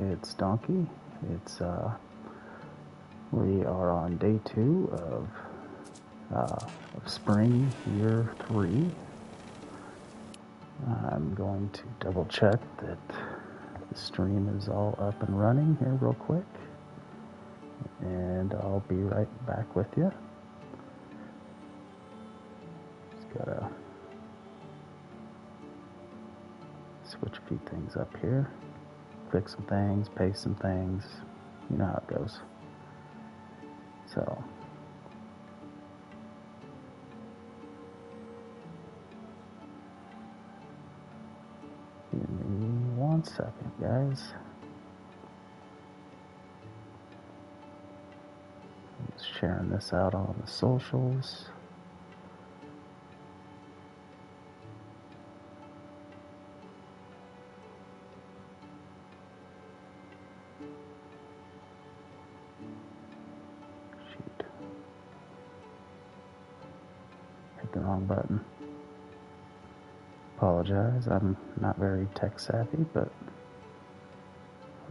it's Donkey. It's we are on day 2 of spring year 3. I'm going to double check that the stream is all up and running here real quick, and I'll be right back with you. Just gotta switch a few things up here, click some things, paste some things, you know how it goes. So give me 1 second, guys. I'm just sharing this out on the socials. The wrong button. Apologize, I'm not very tech savvy, but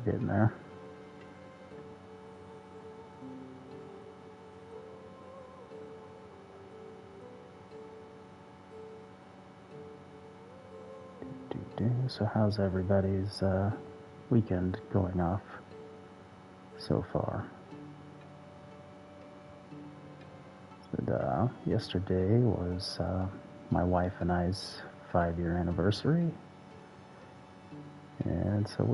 we're getting there. So how's everybody's weekend going off so far? Yesterday was my wife and I's 5-year anniversary, and so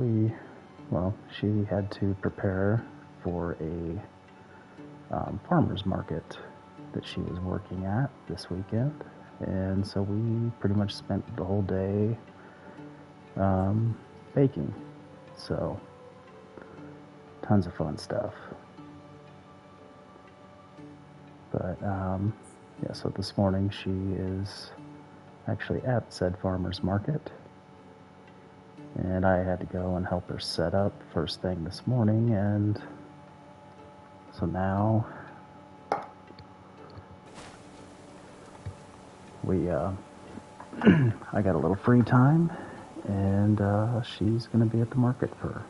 she had to prepare for a farmer's market that she was working at this weekend, and so we pretty much spent the whole day baking, so tons of fun stuff. But yeah, so this morning she is actually at said farmer's market, and I had to go and help her set up first thing this morning, and so now I got a little free time, and she's going to be at the market for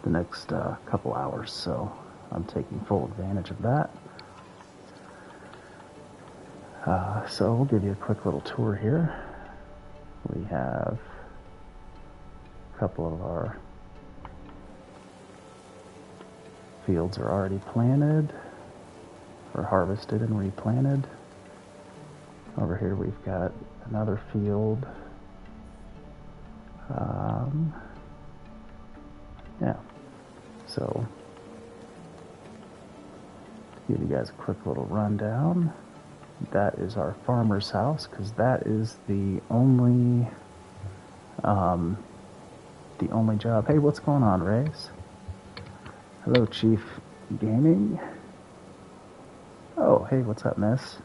the next couple hours, so I'm taking full advantage of that. So we'll give you a quick little tour here. We have a couple of our fields are already planted or harvested and replanted. Over here we've got another field. Yeah, so to give you guys a quick little rundown, that is our farmer's house, because that is the only job. Hey, what's going on, Race? Hello, Chief Gaming. Oh, hey, what's up, miss?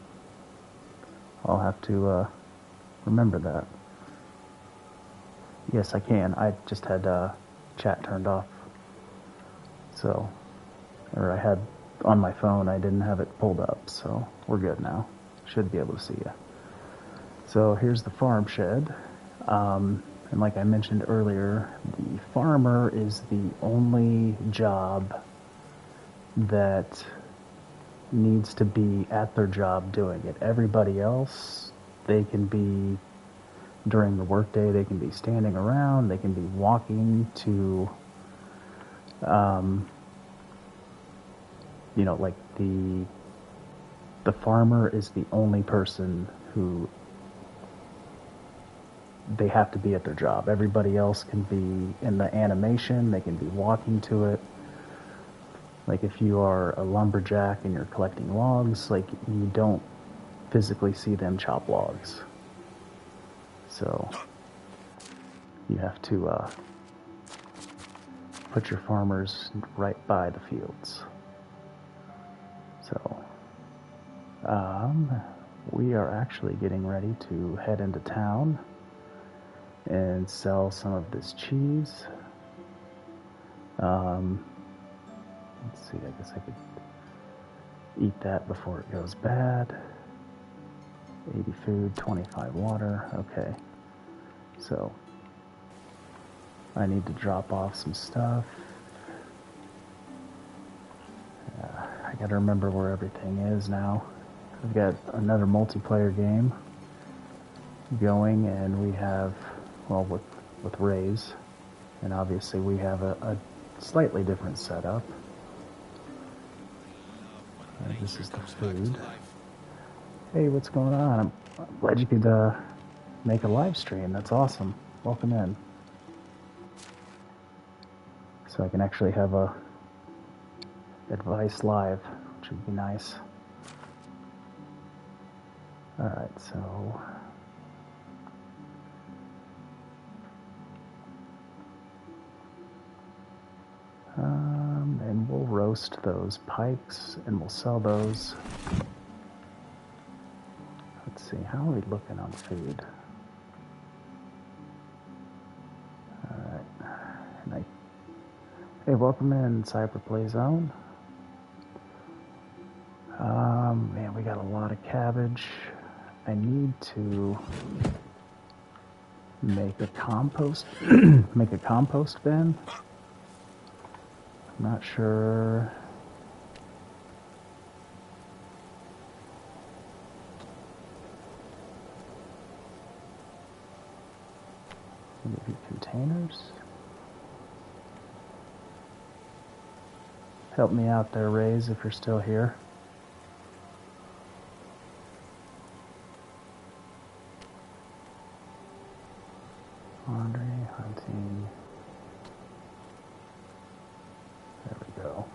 I'll have to remember that. Yes, I can. I just had chat turned off. So, or I had on my phone, I didn't have it pulled up, so we're good now. Should be able to see you. So here's the farm shed, and like I mentioned earlier, the farmer is the only job that needs to be at their job doing it. Everybody else, they can be during the workday, they can be standing around, they can be walking to like the farmer is the only person who they have to be at their job. Everybody else can be in the animation, they can be walking to it. Like if you are a lumberjack and you're collecting logs, like you don't physically see them chop logs. So you have to put your farmers right by the fields. So we are actually getting ready to head into town and sell some of this cheese. Let's see, I guess I could eat that before it goes bad. 80 food, 25 water. Okay, so I need to drop off some stuff. I gotta remember where everything is now. We've got another multiplayer game going, and we have, well, with Rays, and obviously we have a slightly different setup. This is the food. Hey, what's going on? I'm glad you could make a live stream. That's awesome. Welcome in. So I can actually have a advice live, which would be nice. All right, so and we'll roast those pikes and we'll sell those. Let's see, how are we looking on food? All right, hey, welcome in, Cyber Play Zone. Man, we got a lot of cabbage. I need to make a compost make a compost bin. I'm not sure. Maybe containers. Help me out there, Rays, if you're still here. Laundry, hunting. There we go.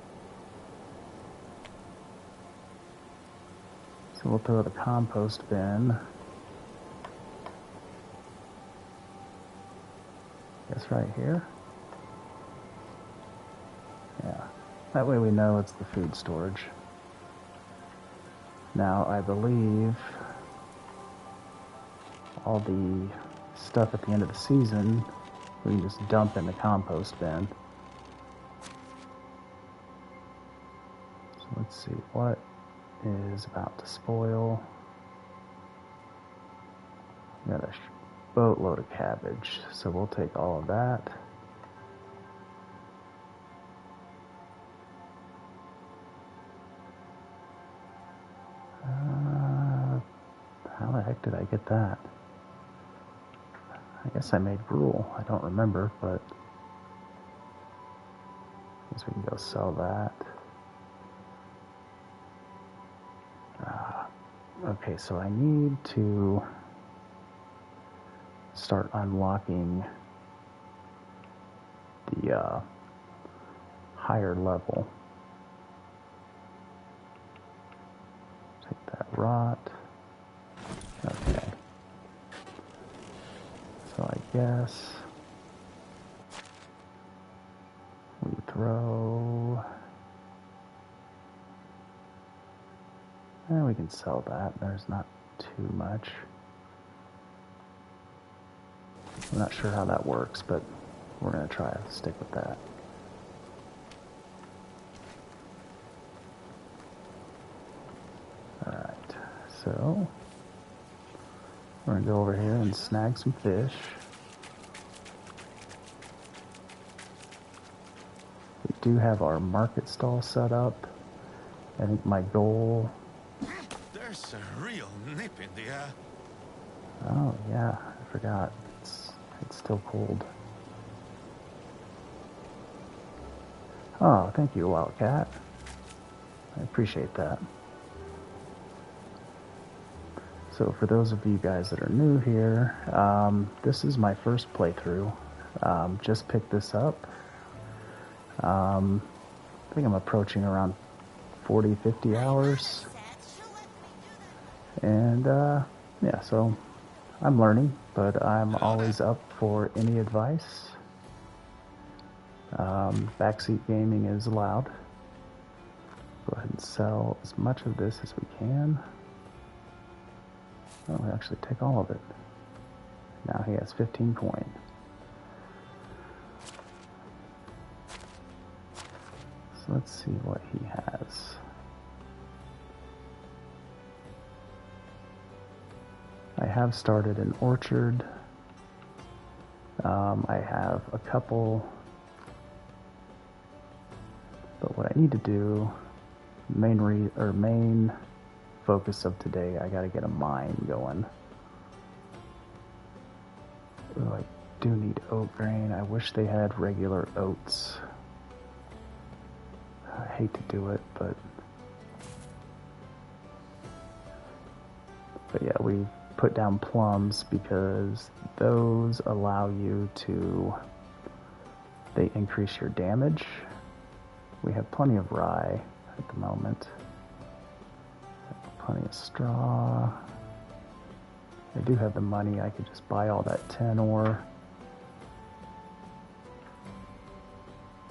So we'll throw the compost bin. Guess right here. Yeah. That way we know it's the food storage. Now I believe all the stuff at the end of the season we can just dump in the compost bin. So let's see, what is about to spoil? We got a boatload of cabbage, so we'll take all of that. How the heck did I get that? I guess I made gruel. I don't remember, but I guess we can go sell that. Okay, so I need to start unlocking the higher level. Take that rot. Okay. So I guess we throw, and we can sell that. There's not too much. I'm not sure how that works, but we're going to try to stick with that. Alright, so we're going to go over here and snag some fish. We do have our market stall set up. I think my goal... There's a real nip in the air. Oh, yeah, I forgot. It's still cold. Oh, thank you, Wildcat. I appreciate that. So for those of you guys that are new here, this is my first playthrough. Just picked this up. I think I'm approaching around 40, 50 hours. And yeah, so I'm learning, but I'm always up for any advice. Backseat gaming is allowed. Go ahead and sell as much of this as we can. Oh, we actually take all of it. Now he has 15 coin. So let's see what he has. I have started an orchard. I have a couple, but what I need to do, main focus of today, I gotta get a mine going. Ooh, I do need oat grain. I wish they had regular oats. I hate to do it, but yeah, we put down plums because those allow you to, they increase your damage. We have plenty of rye at the moment. Plenty of straw. I do have the money. I could just buy all that tin ore.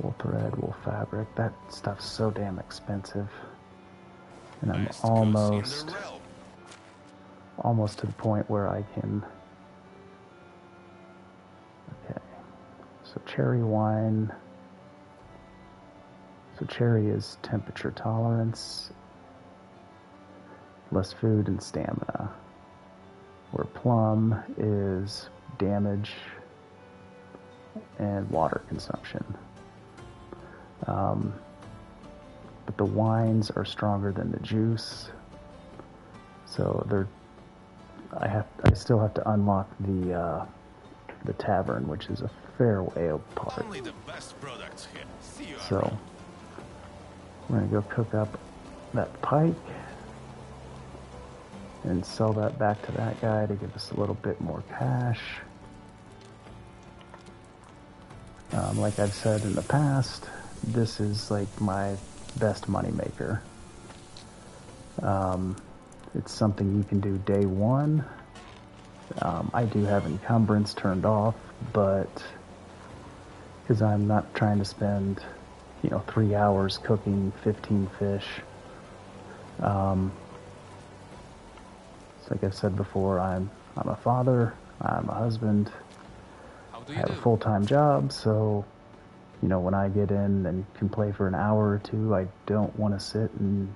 Wool thread, wool fabric. That stuff's so damn expensive. And I'm almost to the point where I can... Okay. So cherry wine. So cherry is temperature tolerance, less food and stamina. Where plum is damage and water consumption. But the wines are stronger than the juice, so I still have to unlock the tavern, which is a fair way apart. Only the best products here. See you So around. we're gonna go cook up that pike and sell that back to that guy to give us a little bit more cash. Like I've said in the past, this is like my best money maker. It's something you can do day one. I do have encumbrance turned off, but because I'm not trying to spend, 3 hours cooking 15 fish. So like I've said before, I'm a father, I'm a husband, I have a full-time job, so when I get in and can play for an hour or two, I don't want to sit and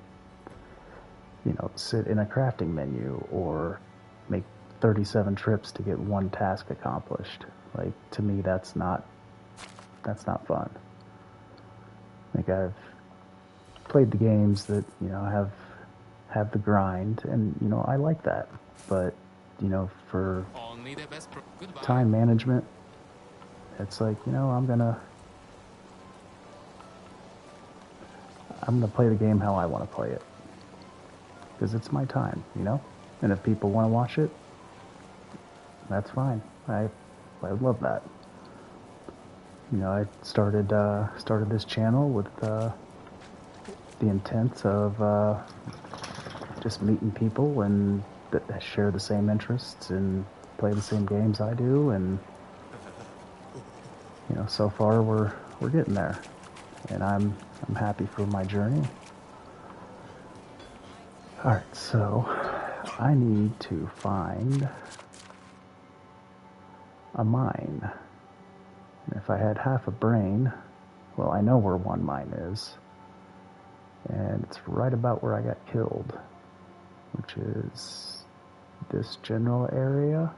sit in a crafting menu or make 37 trips to get one task accomplished. Like, to me, that's not fun. Like, I've played the games that have the grind, and I like that, but for time management, it's like, I'm gonna play the game how I want to play it, because it's my time, and if people want to watch it, that's fine. I love that. I started this channel with the intent of just meeting people and that share the same interests and play the same games I do, and so far we're getting there, and I'm happy for my journey. All right, so I need to find a mine. And if I had half a brain, well, I know where one mine is, and it's right about where I got killed, which is this general area.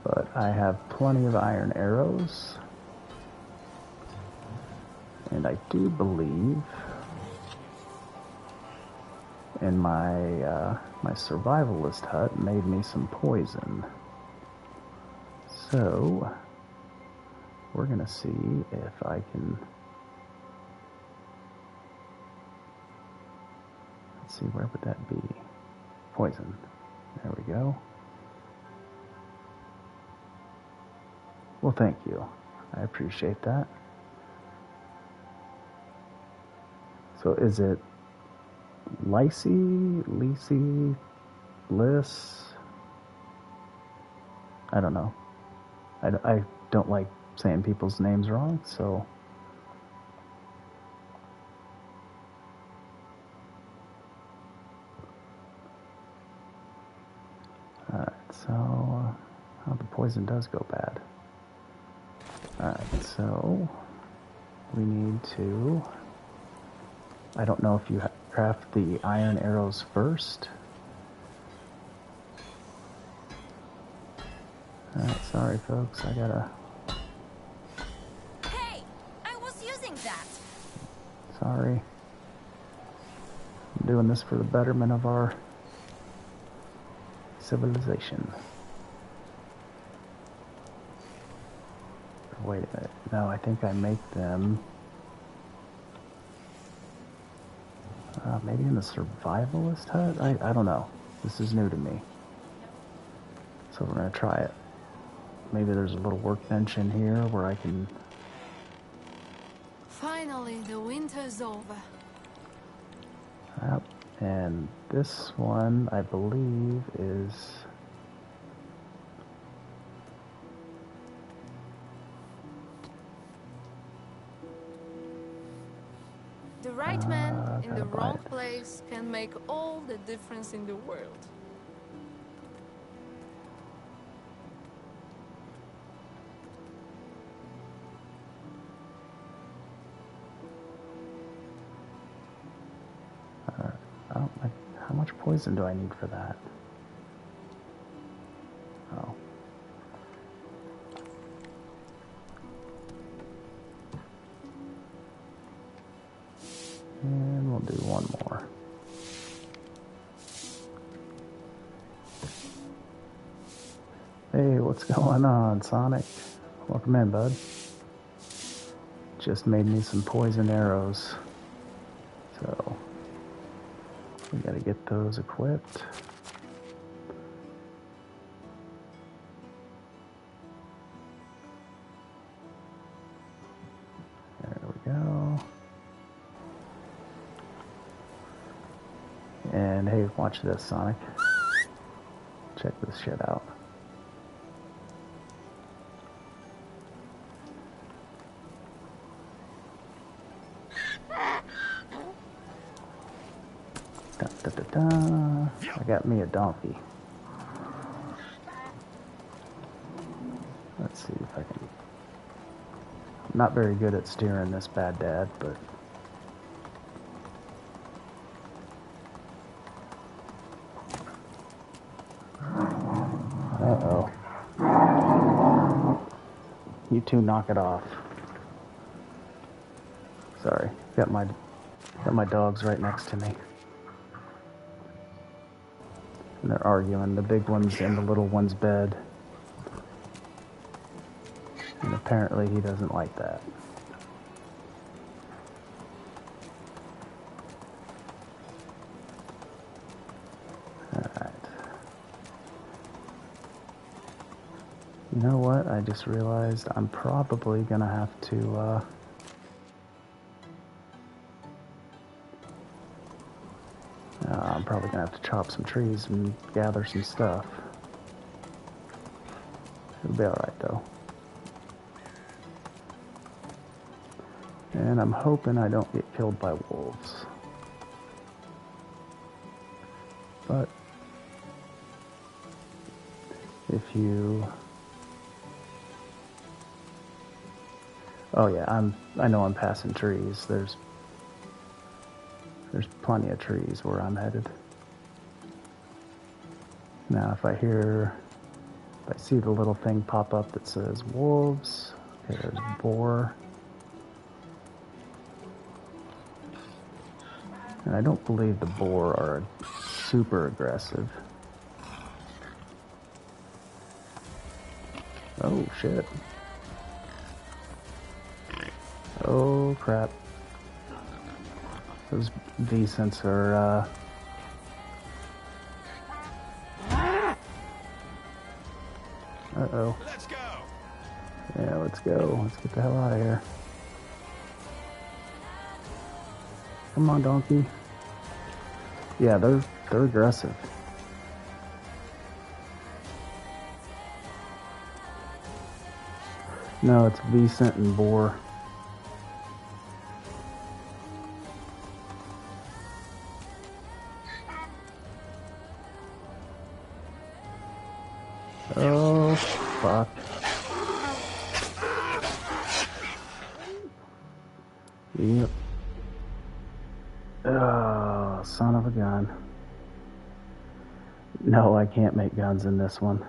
But I have plenty of iron arrows, and I do believe in my survivalist hut made me some poison. So we're gonna see if I can. Let's see, where would that be? Poison. There we go. Well, thank you. I appreciate that. So is it Lacey, Bliss? I don't know. I don't like saying people's names wrong, so... Alright, so... oh, the poison does go bad. Alright, so... we need to... I don't know if you craft the iron arrows first, Alright, sorry folks, I gotta... Hey! I was using that! Sorry. I'm doing this for the betterment of our civilization. Wait a minute. No, I think I make them... maybe in the survivalist hut? I don't know. This is new to me. So we're going to try it. Maybe there's a little workbench in here where I can... Finally, the winter's over. Yep. And this one, I believe, is... The right man in the gotta buy wrong it. place can make all the difference in the world. How much poison do I need for that? Oh. And we'll do one more. Hey, what's going on, Sonic? Welcome in, bud. Just made me some poison arrows. So, we gotta get those equipped. There we go. And hey, watch this, Sonic. Check this shit out. Da, da, da, da. I got me a donkey. Let's see if I can... I'm not very good at steering this bad dad, but... Uh-oh. You two knock it off. Sorry, got my dogs right next to me. And they're arguing. The big one's in the little one's bed. And apparently he doesn't like that. Alright. You know what? I just realized I'm probably gonna have to, I'm probably gonna have to chop some trees and gather some stuff. It'll be alright though. And I'm hoping I don't get killed by wolves. But if you... Oh yeah, I know I'm passing trees. There's plenty of trees where I'm headed. Now if I see the little thing pop up that says wolves, okay, there's boar. And I don't believe the boar are super aggressive. Oh shit. Oh crap. Those decents are, uh-oh. Let's go. Yeah, let's go. Let's get the hell out of here. Come on, donkey. Yeah, they're aggressive. No, it's Vicent and boar. Oh, fuck. Yep. Oh, son of a gun. No, I can't make guns in this one.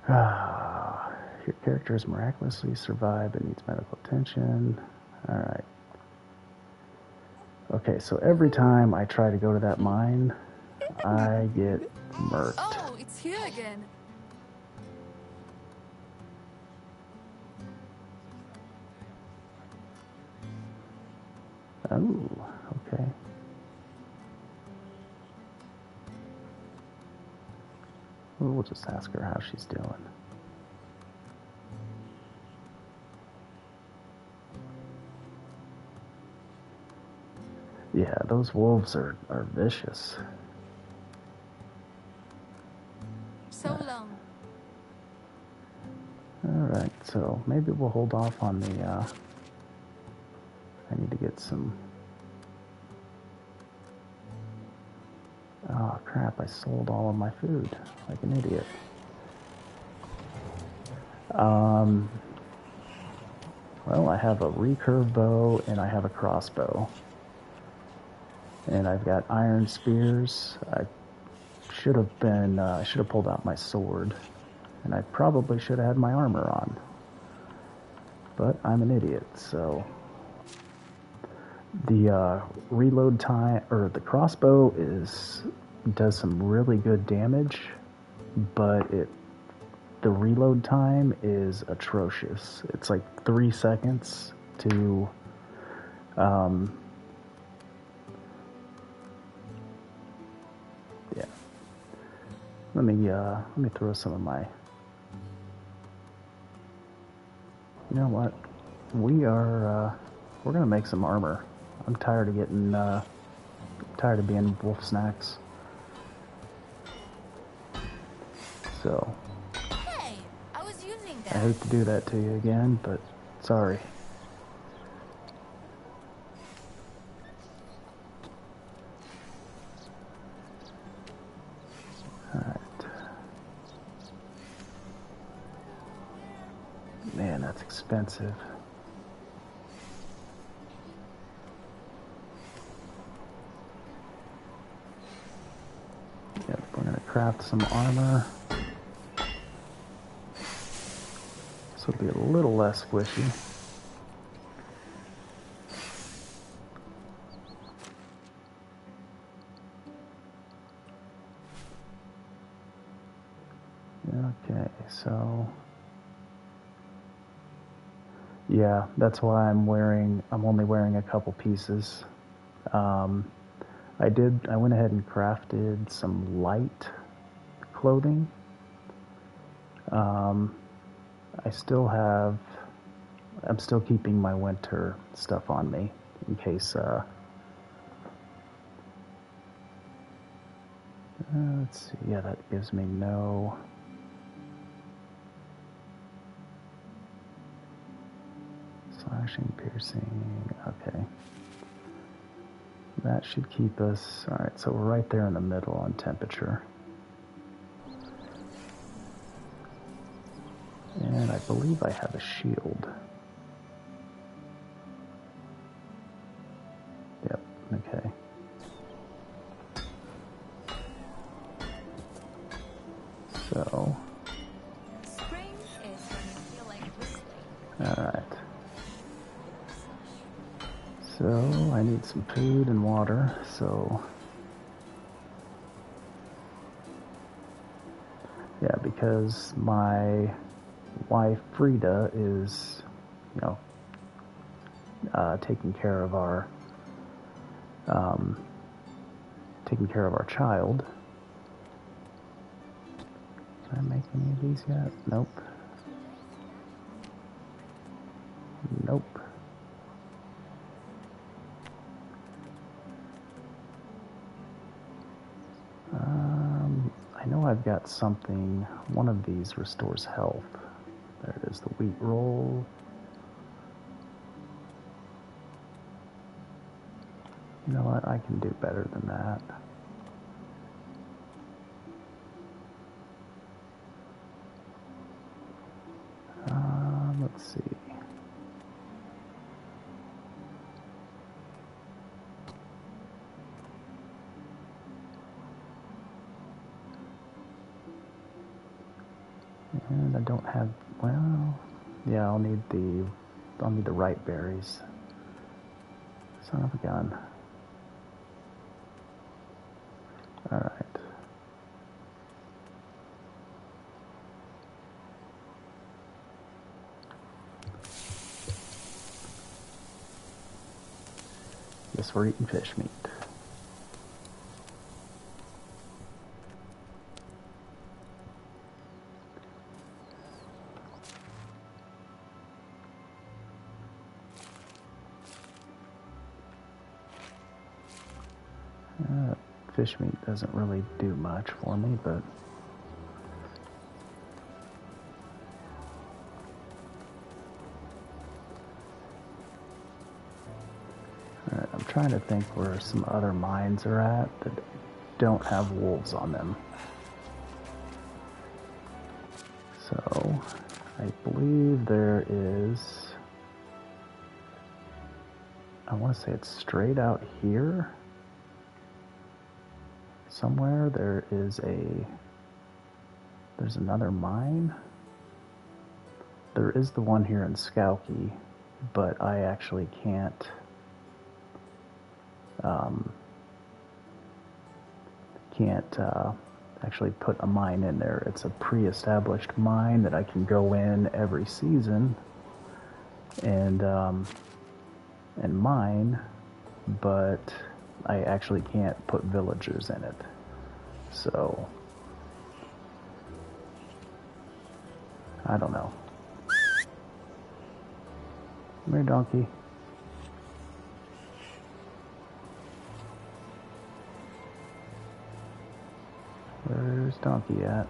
Your character has miraculously survived but needs medical attention. Alright. Okay, so every time I try to go to that mine, I get murked. Oh, it's you again. Oh, okay. We'll just ask her how she's doing. Yeah, those wolves are vicious. So long. Alright, so maybe we'll hold off on the, I need to get some... Oh crap, I sold all of my food, like an idiot. Well, I have a recurve bow and I have a crossbow. And I've got iron spears. I should have pulled out my sword. And I probably should have had my armor on. But I'm an idiot, so... The reload time, or the crossbow does some really good damage, but the reload time is atrocious. It's like 3 seconds to yeah. Let me throw some of my... You know what? We're gonna make some armor. I'm tired of being wolf snacks. So Hey, I was using I that. hate to do that to you again, but sorry. Alright. Man, that's expensive. Yep, we're gonna craft some armor. This will be a little less squishy. Okay, so yeah, that's why I'm only wearing a couple pieces. I went ahead and crafted some light clothing. I'm still keeping my winter stuff on me in case, let's see, yeah, that gives me no... Slashing, piercing, okay. That should keep us... Alright, so we're right there in the middle on temperature. And I believe I have a shield. Yep, okay. So... Spring is when you feel like whistling. Alright. So, I need some food and water, so... Yeah, because my wife, Frida, is, you know, taking care of our child. Did I make any of these yet? Nope. Nope. I know I've got something. One of these restores health. There it is, the wheat roll. You know what? I can do better than that. Let's see. And I don't have, well, yeah, I'll need the right berries. Son of a gun. Alright. Guess we're eating fish meat. Fish meat doesn't really do much for me, but alright, I'm trying to think where some other mines are at that don't have wolves on them. So, I believe there is, I want to say it's straight out here. Somewhere there's another mine. There is the one here in Skowkie, but I actually can't actually put a mine in there. It's a pre-established mine that I can go in every season and mine, but I actually can't put villagers in it. So I don't know. Come here, donkey. Where's donkey at?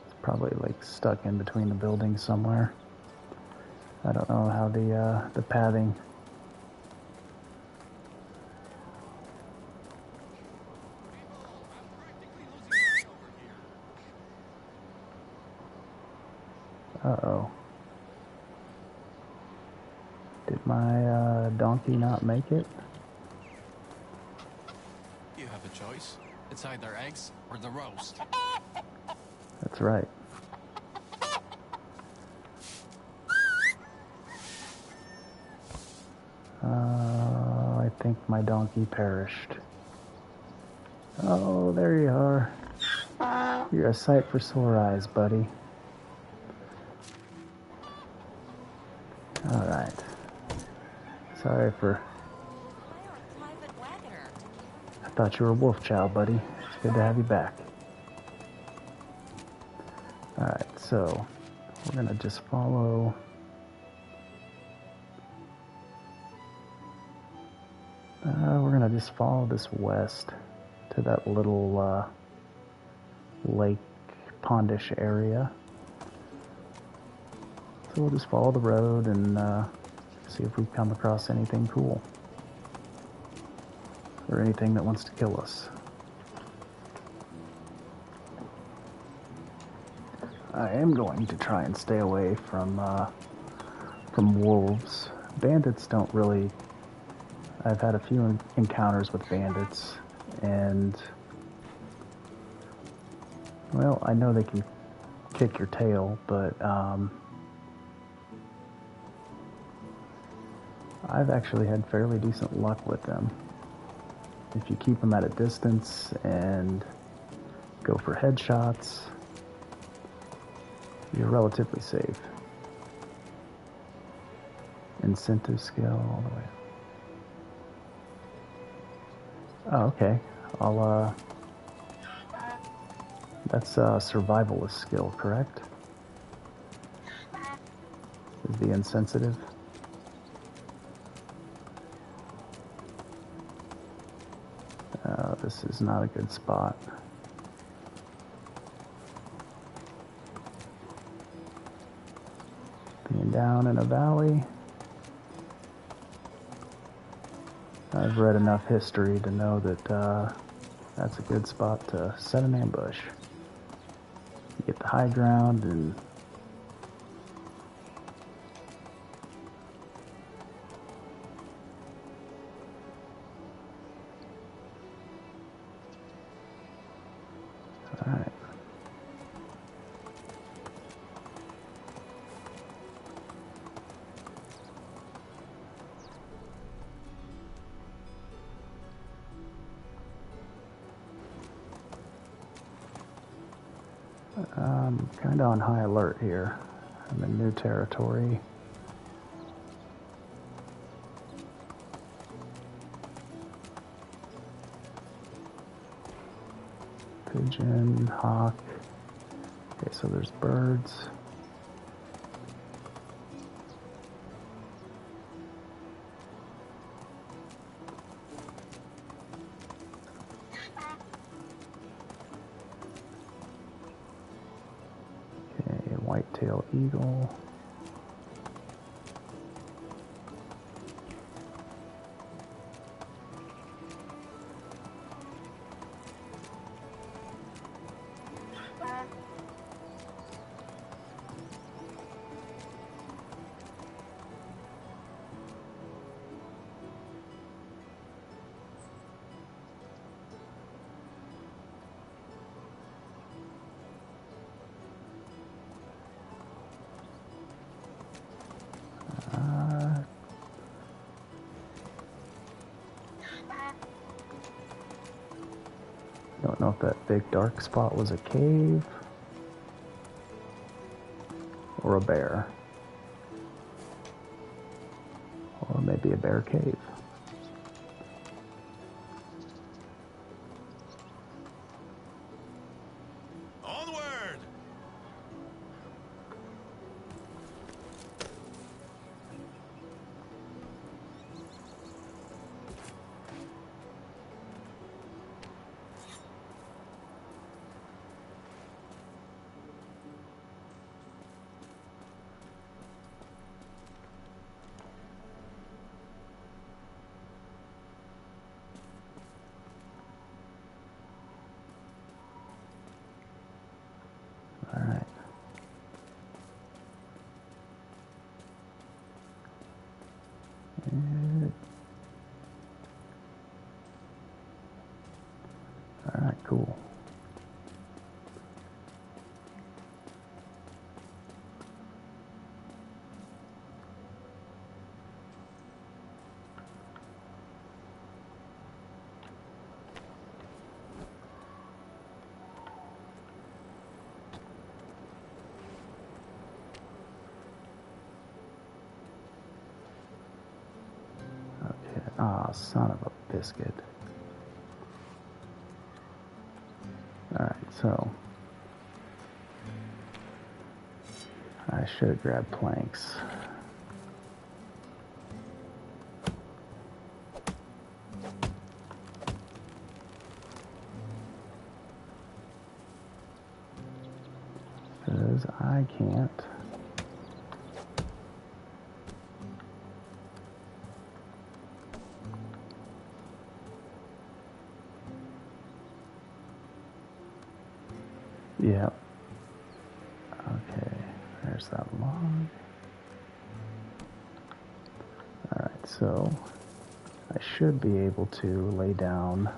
It's probably like stuck in between the buildings somewhere. I don't know how the pathing. Uh-oh. Did my donkey not make it? You have a choice. It's either eggs or the roast. That's right. I think my donkey perished. Oh, there you are. You're a sight for sore eyes, buddy. Alright. Sorry for... I thought you were a wolf chow, buddy. It's good to have you back. Alright, so we're gonna just follow... we're gonna just follow this west to that little lake pondish area. So we'll just follow the road and see if we come across anything cool. Or anything that wants to kill us. I am going to try and stay away from wolves. Bandits don't really... I've had a few encounters with bandits, and... well, I know they can kick your tail, but I've actually had fairly decent luck with them. If you keep them at a distance and go for headshots, you're relatively safe. Incentive skill all the way. Oh, okay. I'll, that's a survivalist skill, correct? Is the insensitive? This is not a good spot. Being down in a valley. I've read enough history to know that that's a good spot to set an ambush. You get the high ground and Kind of on high alert here. I'm in new territory. Pigeon, hawk. Okay, so there's birds. Okay, white-tailed eagle. Don't know if that big dark spot was a cave or a bear. Or maybe a bear cave. Onward! Alright. Alright, cool. Okay. Ah, son of a biscuit. Alright, so I should have grabbed planks. Because I can't. Yep. Okay, there's that log. Alright, so I should be able to lay down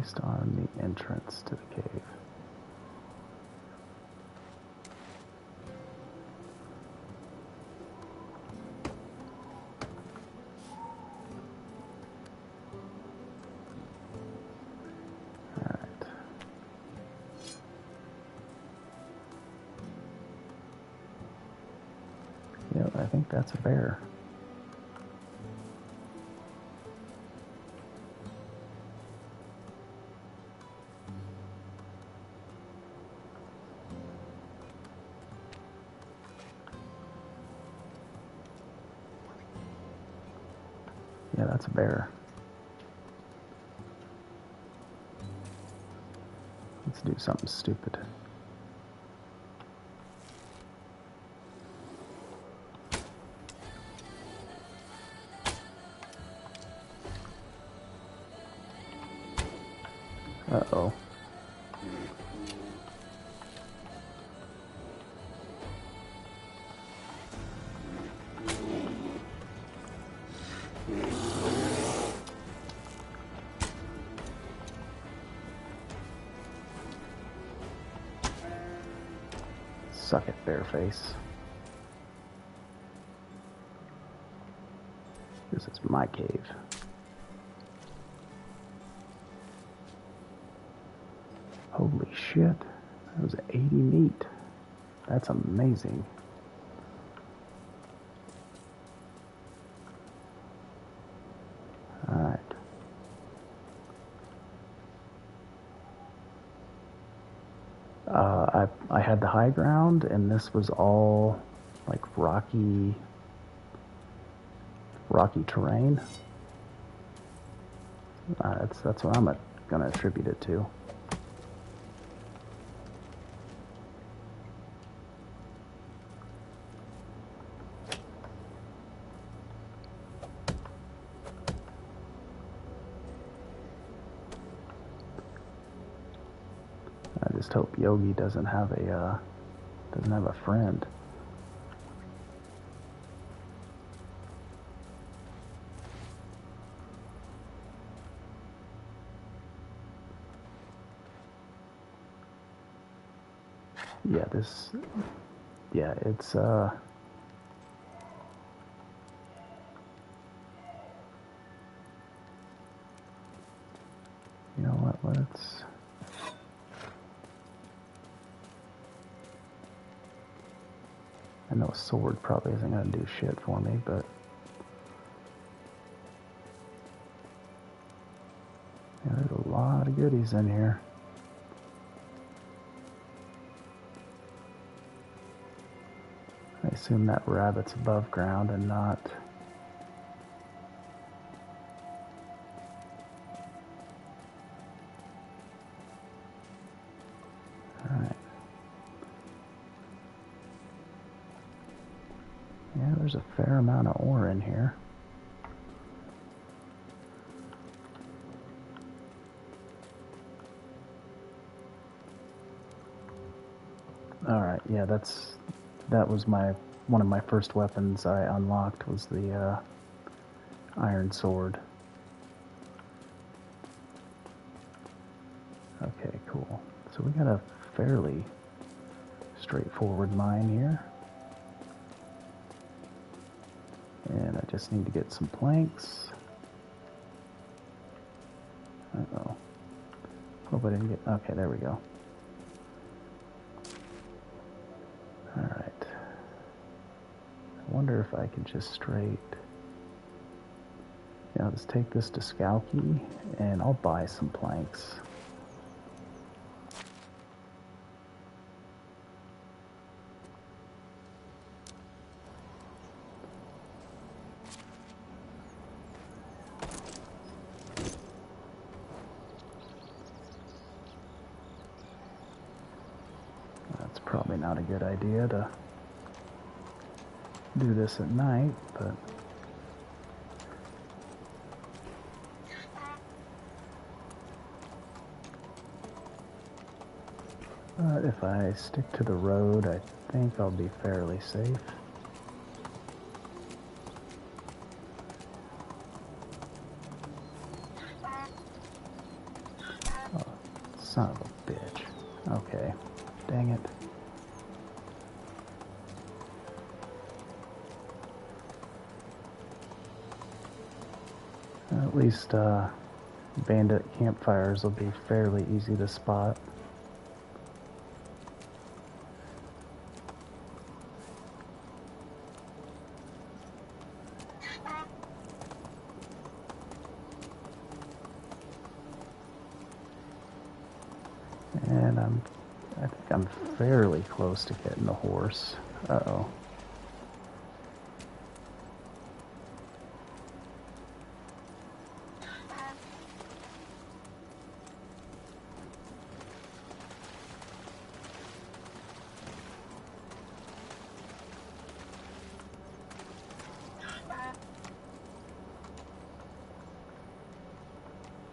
placed on the entrance to the cave. Yep, I think that's a bear. Yeah, that's a bear. Let's do something stupid. Uh-oh. Suck it, Bareface. This is my cave. Holy shit. That was 80 meat. That's amazing. Alright. I had the high ground, and this was all like rocky terrain. That's what I'm gonna attribute it to. I just hope Yogi doesn't have a friend. Yeah, it's you know what, let's I know a sword probably isn't gonna do shit for me, but yeah, there's a lot of goodies in here. I assume that rabbit's above ground and not... Alright. Yeah, there's a fair amount of ore in here. Alright, yeah, that was one of my first weapons I unlocked was the iron sword. Okay, cool. So we got a fairly straightforward mine here. And I just need to get some planks. Uh-oh. Hope I didn't get... Okay, there we go. Alright. I wonder if I could just straight... Yeah, let's take this to Skowkie, and I'll buy some planks. That's probably not a good idea to do this at night, but... if I stick to the road, I think I'll be fairly safe. Oh, son of a bitch. Okay. Dang it. At least, bandit campfires will be fairly easy to spot. And I think I'm fairly close to getting the horse. Uh-oh.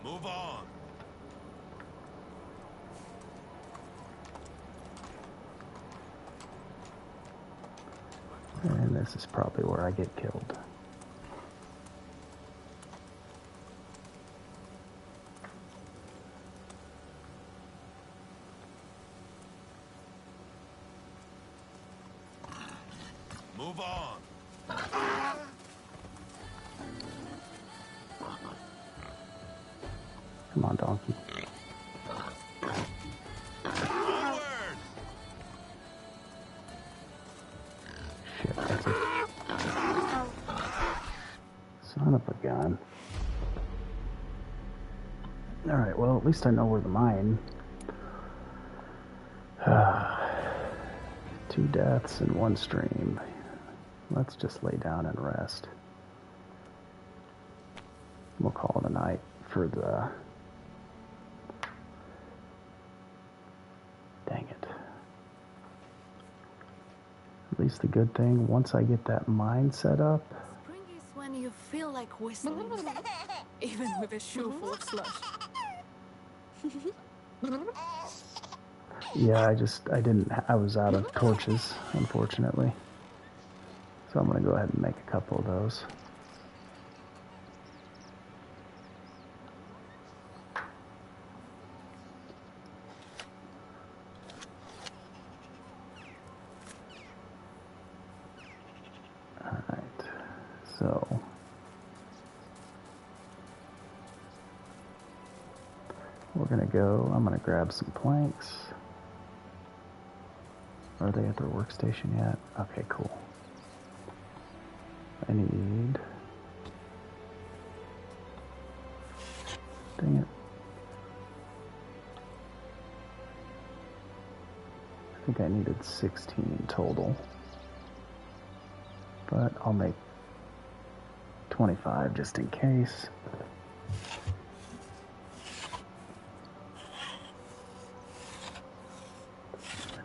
Move on. And this is probably where I get killed. Move on. Come on, donkey. Onward. Shit, that's a son of a gun. Alright, well, at least I know where the mine. 2 deaths and 1 stream. Let's just lay down and rest. We'll call it a night for the... Dang it. At least the good thing, once I get that mine set up... Spring is when you feel like whistling, even with a shoe full of slush. Yeah, I was out of torches, unfortunately. So I'm going to go ahead and make a couple of those. Alright, so... we're going to go, I'm going to grab some planks. Are they at their workstation yet? Okay, cool. I need... Dang it. I think I needed 16 total. But I'll make 25 just in case.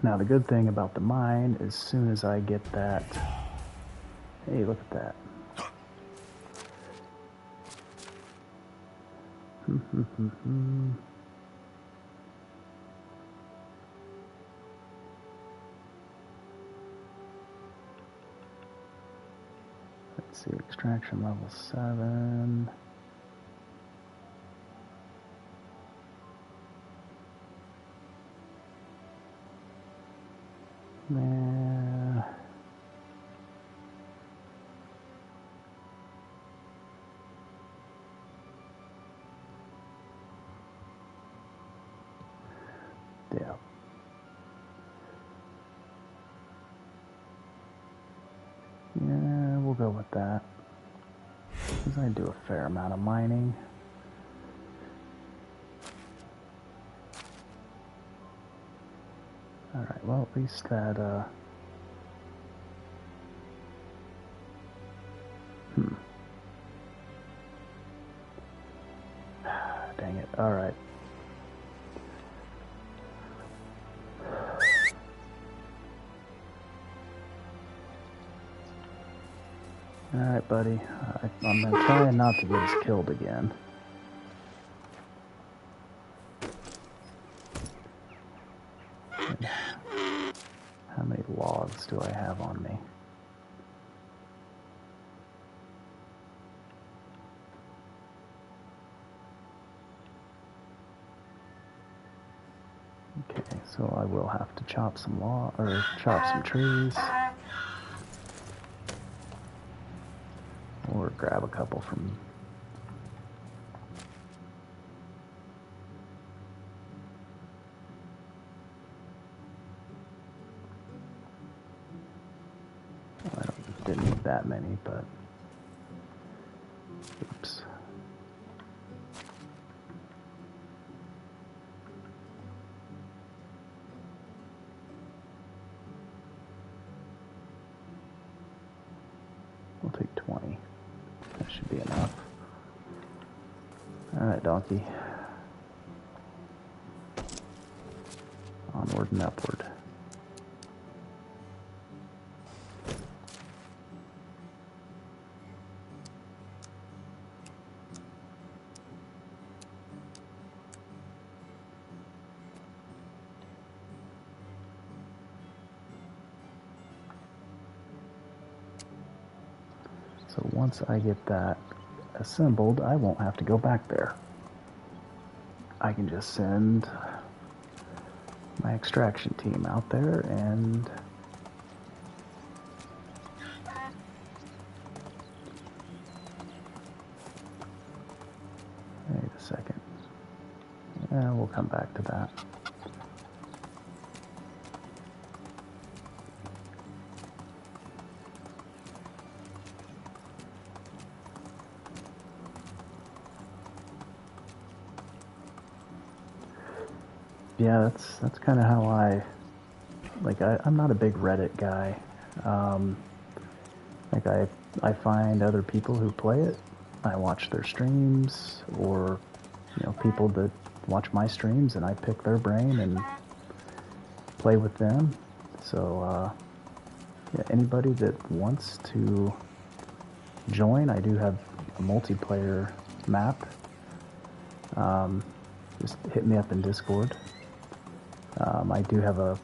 Now the good thing about the mine, as soon as I get that... Hey, look at that. Let's see, extraction level 7. Nah. Yeah. Yeah, we'll go with that. Because I do a fair amount of mining. Alright, well, at least that, Dang it. Alright. Alright, buddy. I'm gonna try not to get us killed again. How many logs do I have on me? Okay, so I will have to chop some chop some trees. Or grab a couple from... I didn't need that many, but... Oops. We'll take 20. That should be enough. Alright, donkey. Onward and upward. So once I get that assembled, I won't have to go back there. I can just send my extraction team out there and Yeah, we'll come back to that. Yeah, that's kind of how I'm not a big Reddit guy. Like I find other people who play it. I watch their streams, or people that watch my streams, and I pick their brain and play with them. So yeah, anybody that wants to join, I do have a multiplayer map. Just hit me up in Discord. I do have a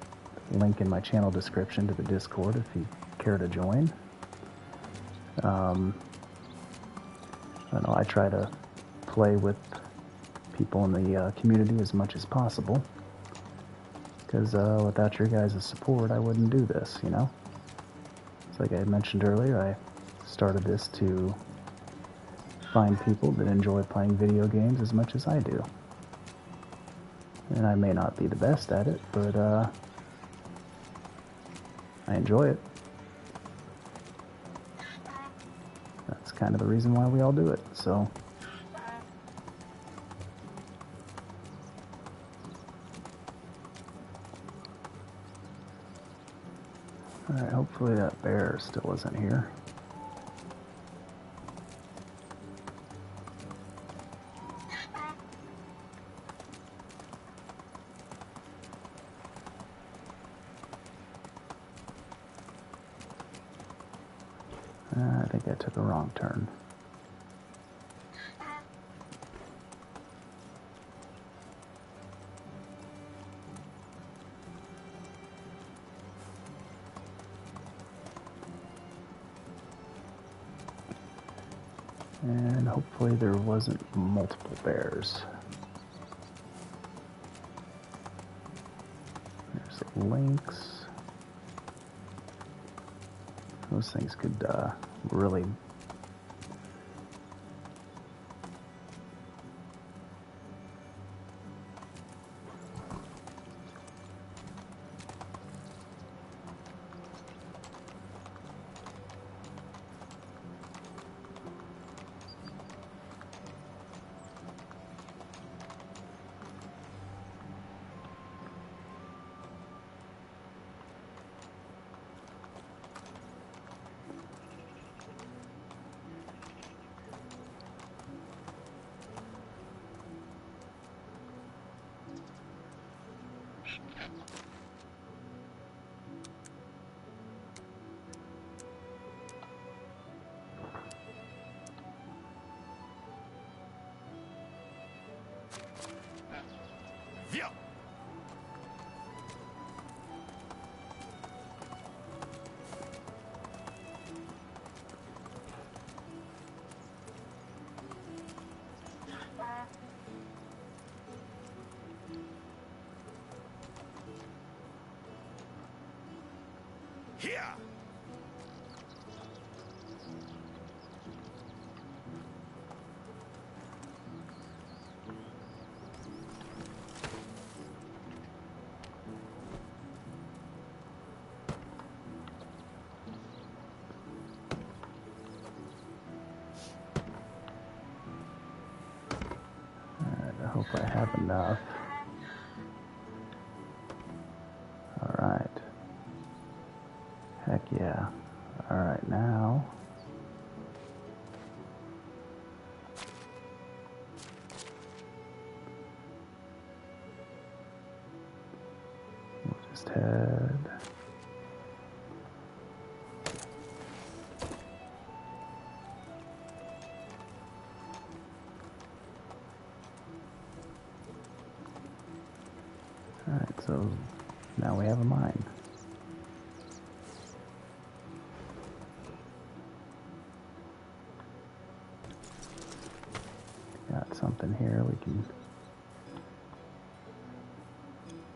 link in my channel description to the Discord if you care to join. I don't know, I try to play with people in the community as much as possible, because without your guys' support, I wouldn't do this, It's like I mentioned earlier, I started this to find people that enjoy playing video games as much as I do. And I may not be the best at it, but I enjoy it. That's kind of the reason why we all do it, so. Alright, hopefully that bear still isn't here. I think I took a wrong turn. And hopefully there wasn't multiple bears. There's a lynx. Those things could really... Yeah. Here. I hope I have enough. Alright. Heck yeah. Alright, now... we'll just head... Alright, so now we have a mine. Got something here we can...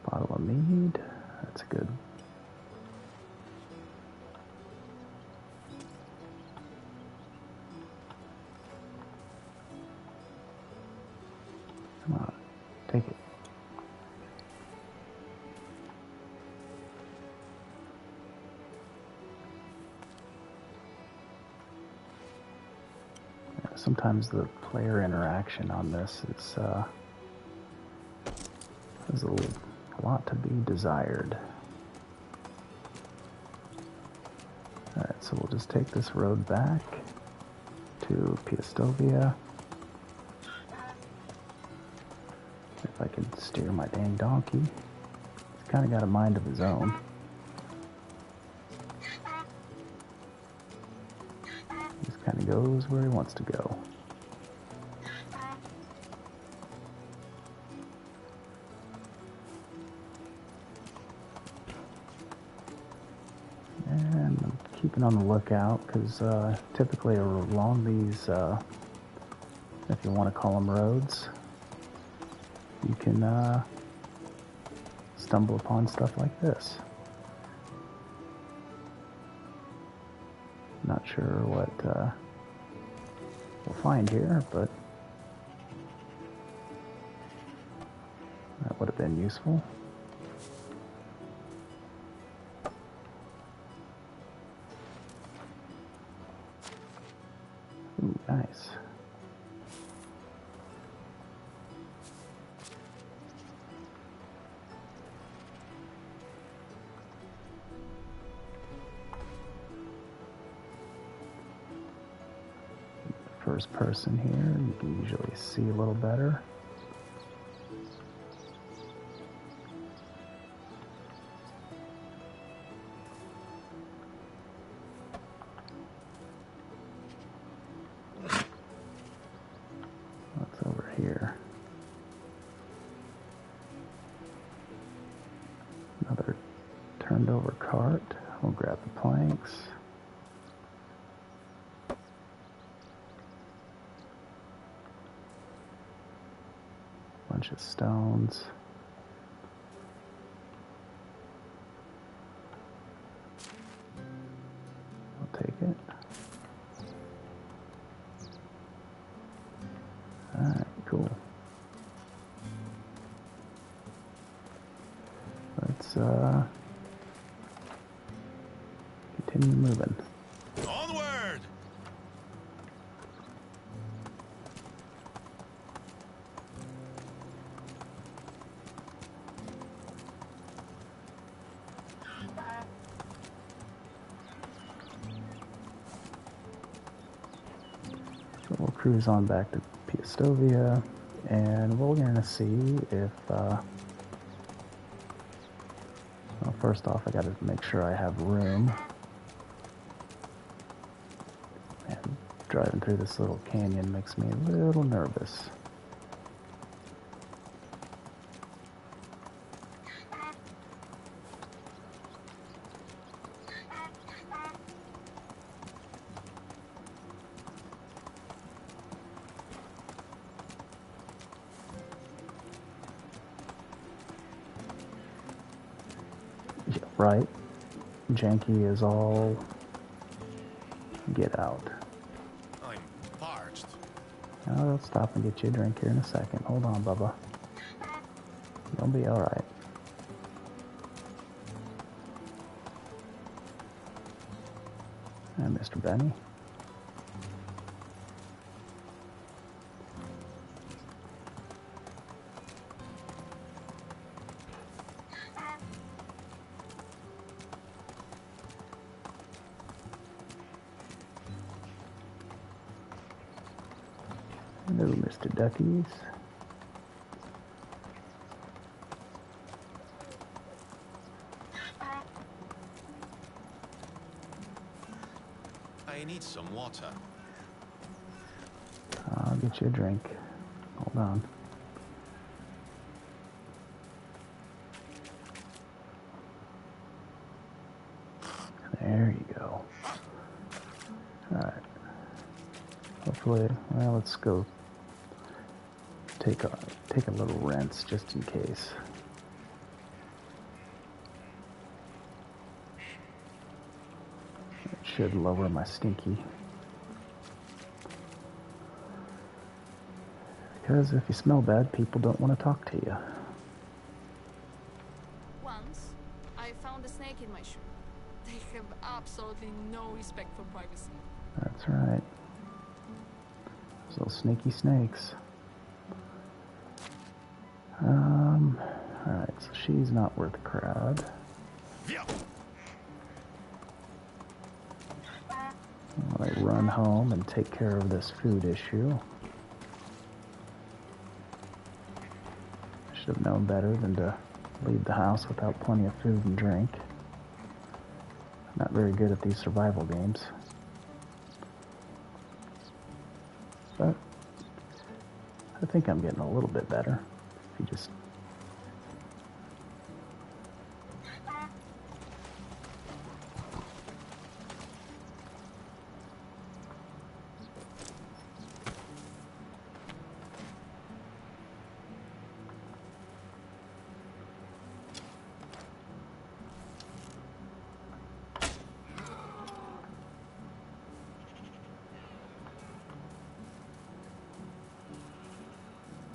bottle of mead. That's good. Come on. Take it. Sometimes the player interaction on this is there's a lot to be desired. Alright, so we'll just take this road back to Piastovia. If I can steer my dang donkey. He's kind of got a mind of his own. He just kind of goes where he wants to go. And I'm keeping on the lookout because typically along these, if you want to call them roads, you can stumble upon stuff like this. Not sure what we'll find here, but that would have been useful. Ooh, nice. First person here, you can usually see a little better. What's over here? Another turned over cart. We'll grab the planks. Bunch of stones. I'll take it. Alright, cool. Let's continue moving. Onward! So we'll cruise on back to Piastovia, and we're going to see if, well, first off, I got to make sure I have room. And driving through this little canyon makes me a little nervous. Yeah, right. Janky is all get out. I'm parched. I'll stop and get you a drink here in a second. Hold on, Bubba. You'll be alright. And Mr. Benny. Hello, Mr. Duckies. I need some water. I'll get you a drink. Hold on. There you go. Alright. Hopefully, well, let's go take a little rinse just in case. It should lower my stinky. Because if you smell bad, people don't want to talk to you. Once, I found a snake in my shoe. They have absolutely no respect for privacy. That's right. Those little sneaky snakes. Alright, so she's not worth a crowd. I run home and take care of this food issue. Should have known better than to leave the house without plenty of food and drink. Not very good at these survival games. But I think I'm getting a little bit better. If you just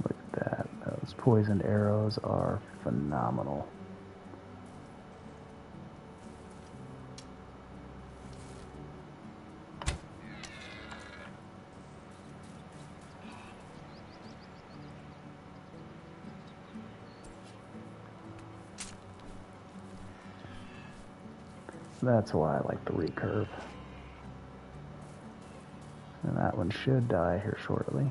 look at that. Those poisoned arrows are phenomenal. That's why I like the recurve. And that one should die here shortly.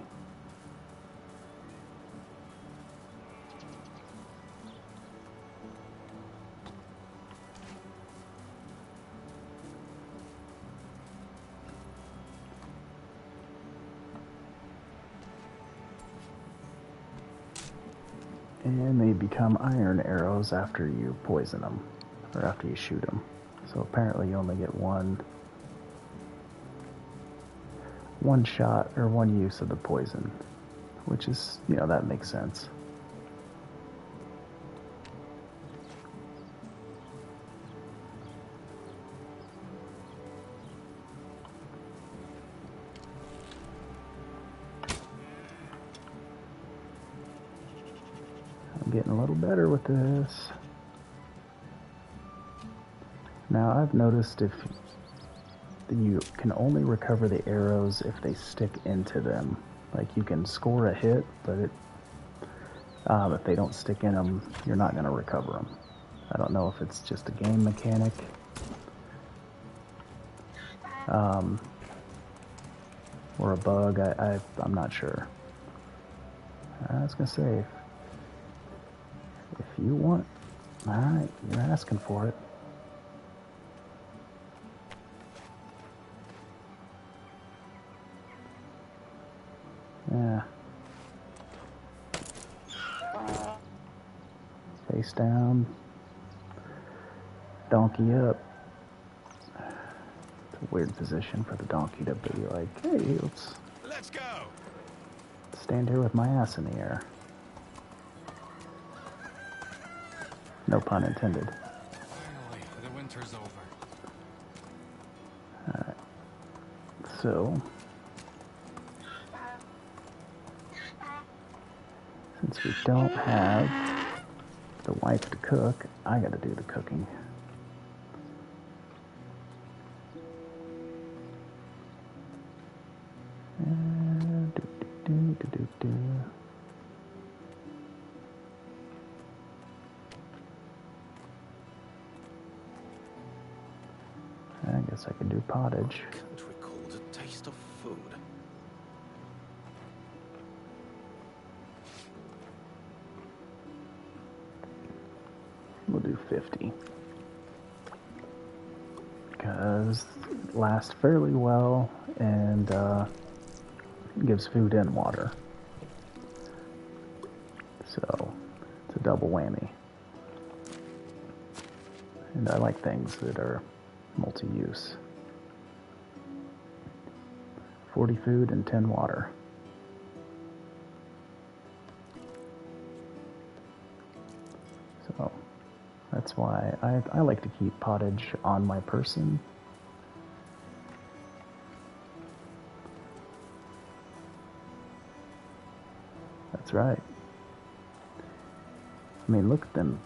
And they become iron arrows after you poison them, or after you shoot them. So apparently you only get one shot or one use of the poison, which is, you know, that makes sense. I'm getting a little better with this. Now I've noticed if you can only recover the arrows if they stick into them. Like you can score a hit, but if they don't stick in them, you're not going to recover them. I don't know if it's just a game mechanic. Or a bug. I'm not sure. I was going to say, if you want, alright, you're asking for it. Yeah. Face down. Donkey up. It's a weird position for the donkey to be like, hey, Let's go. stand here with my ass in the air. No pun intended. Finally, the winter's over. Alright. So, since we don't have the wife to cook, I gotta do the cooking. I guess I could do pottage. Can't recall the taste of food. We'll do 50. Because it lasts fairly well and gives food and water. So it's a double whammy. And I like things that are multi-use. 40 food and 10 water. So that's why I like to keep pottage on my person. That's right. I mean, look at them.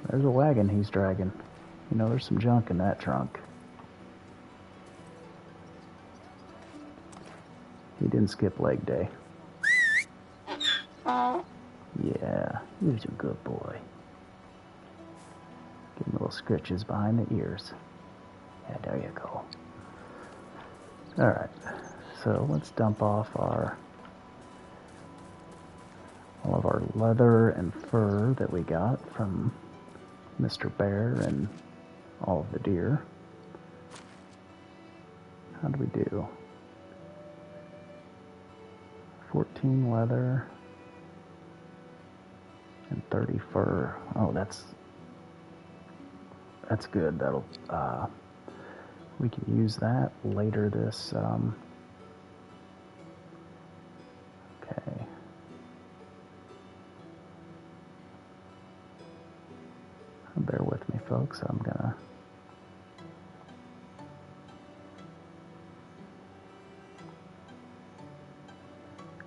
There's a wagon he's dragging. You know, there's some junk in that trunk. He didn't skip leg day. Yeah, he's a good boy. Give him little scritches behind the ears. Yeah, there you go. Alright, so let's dump off all of our leather and fur that we got from Mr. Bear and all of the deer. How do we do? 14 leather and 30 fur. Oh, that's good. That'll we can use that later this okay. Bear with me, folks. I'm gonna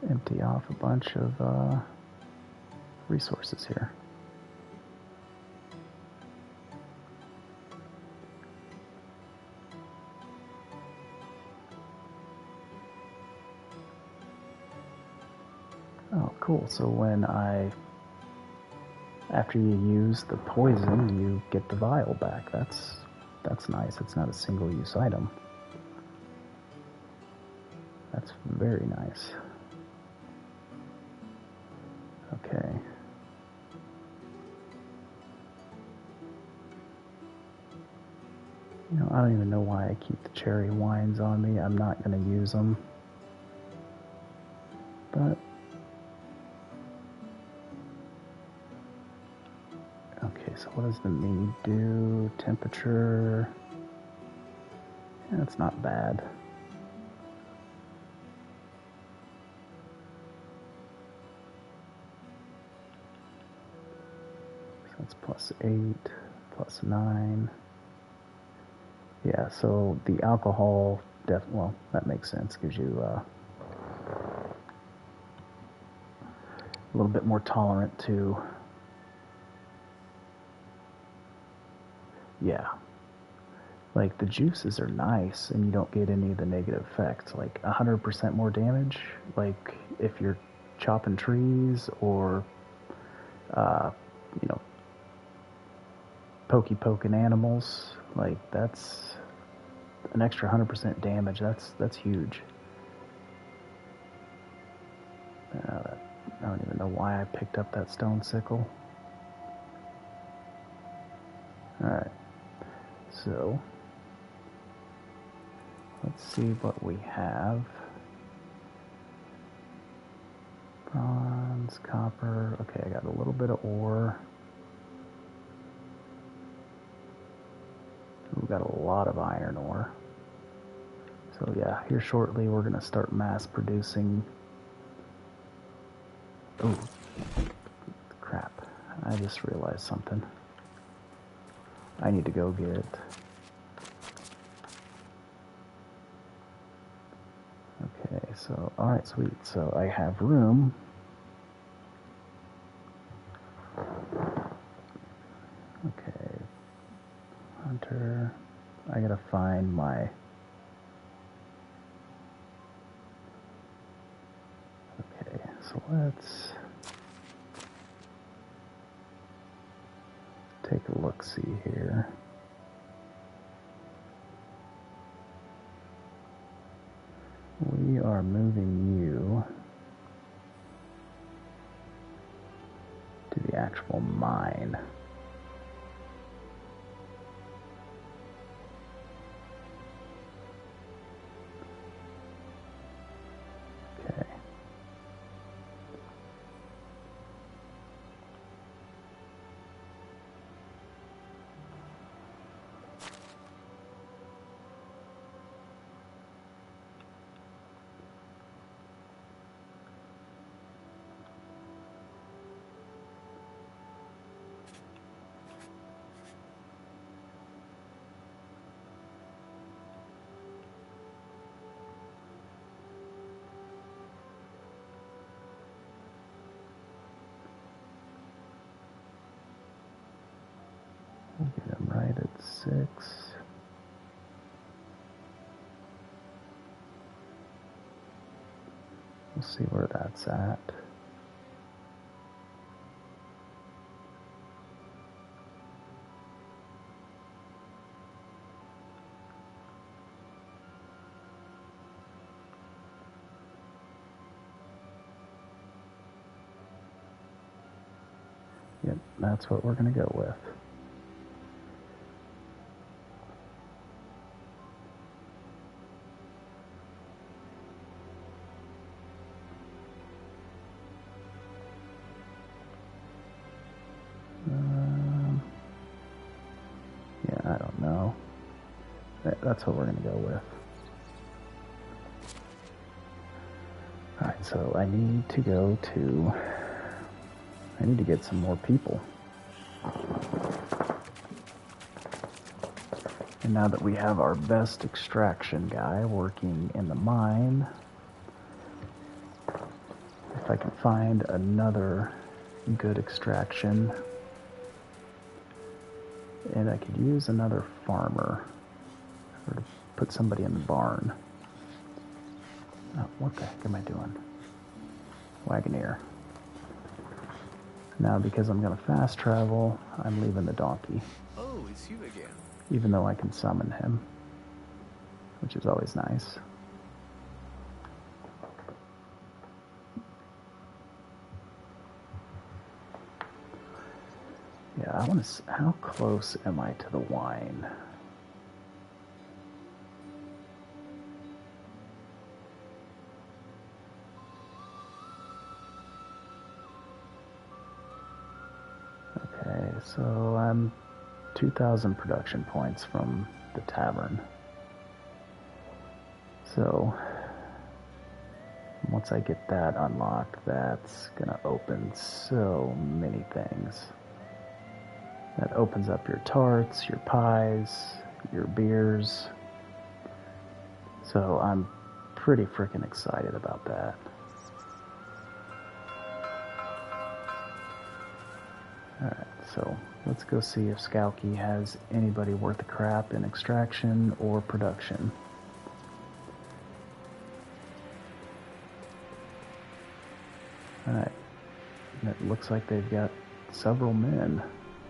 empty off a bunch of resources here. Oh, cool. So after you use the poison, you get the vial back. That's nice. It's not a single-use item. That's very nice. Okay. You know, I don't even know why I keep the cherry wines on me. I'm not going to use them. But okay, so what does the mead do? Temperature. Yeah, it's not bad. So it's +8, +9. Yeah, so the alcohol, well, that makes sense. Gives you a little bit more tolerant to, yeah. Like, the juices are nice, and you don't get any of the negative effects. Like, 100% more damage, like, if you're chopping trees or, you know, poking animals, like, that's an extra 100% damage. That's huge. I don't even know why I picked up that stone sickle. Alright, so let's see what we have. Bronze, copper. Okay, I got a little bit of ore. We've got a lot of iron ore. So yeah, here shortly we're going to start mass producing. Oh, crap. I just realized something. I need to go get... Okay, so, alright, sweet. So I have room. Okay. Hunter. I gotta find my... Okay, so let's take a look-see here. We are moving you to the actual mine. Okay. 6. We'll see where that's at. Yep, that's what we're going to go with. Yeah, I don't know. That's what we're going to go with. Alright, so I need to go to... I need to get some more people. And now that we have our best extraction guy working in the mine, if I can find another good extraction, and I could use another farmer, or to put somebody in the barn. Oh, what the heck am I doing? Wagoneer. Now, because I'm going to fast travel, I'm leaving the donkey. Oh, it's you again. Even though I can summon him, which is always nice. Yeah, I want to... How close am I to the wine? Okay, so I'm 2,000 production points from the tavern. So once I get that unlocked, that's gonna open so many things. That opens up your tarts, your pies, your beers. So I'm pretty freaking excited about that. Alright, so let's go see if Skalky has anybody worth a crap in extraction or production. Alright, it looks like they've got several men.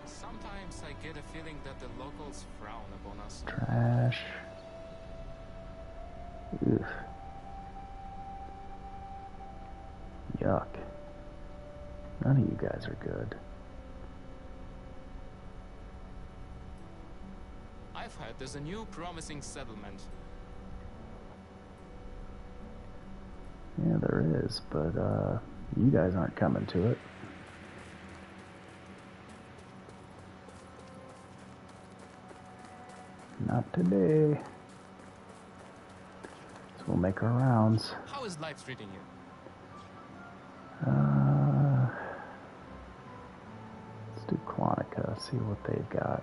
Sometimes I get a feeling that the locals frown upon us. Trash. Oof. Yuck. None of you guys are good. I've heard there's a new promising settlement. Yeah, there is, but you guys aren't coming to it. Not today. So we'll make our rounds. How is life treating you? Let's do Clonica, see what they've got.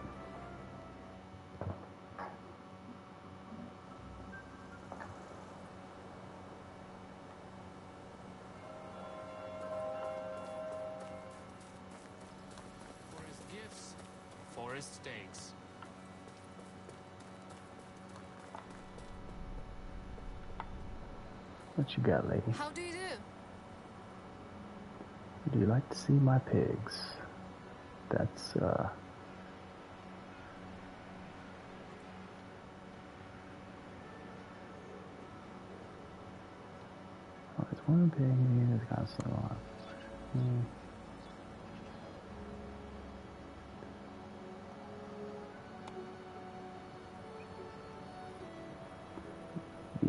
Forest gifts, forest takes. What you got, lady? How do you do? Would you like to see my pigs? That's, oh, there's one pig in here that's constantly on.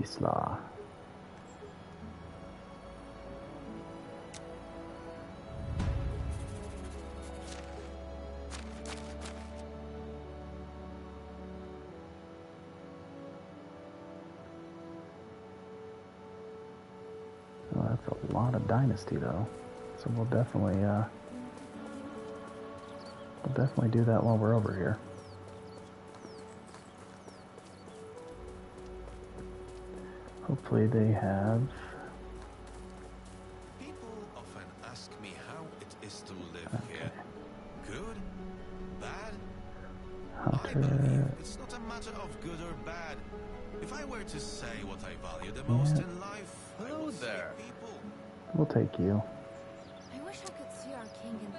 Isla. Oh, that's a lot of Dynasty, though. So we'll definitely do that while we're over here. Hopefully they have... People often ask me how it is to live here. Good? Bad? I Hunter. believe it's not a matter of good or bad. If I were to say what I value the most Yeah. in life, I Hello would say there. people. We'll take you. I wish I could see our king in.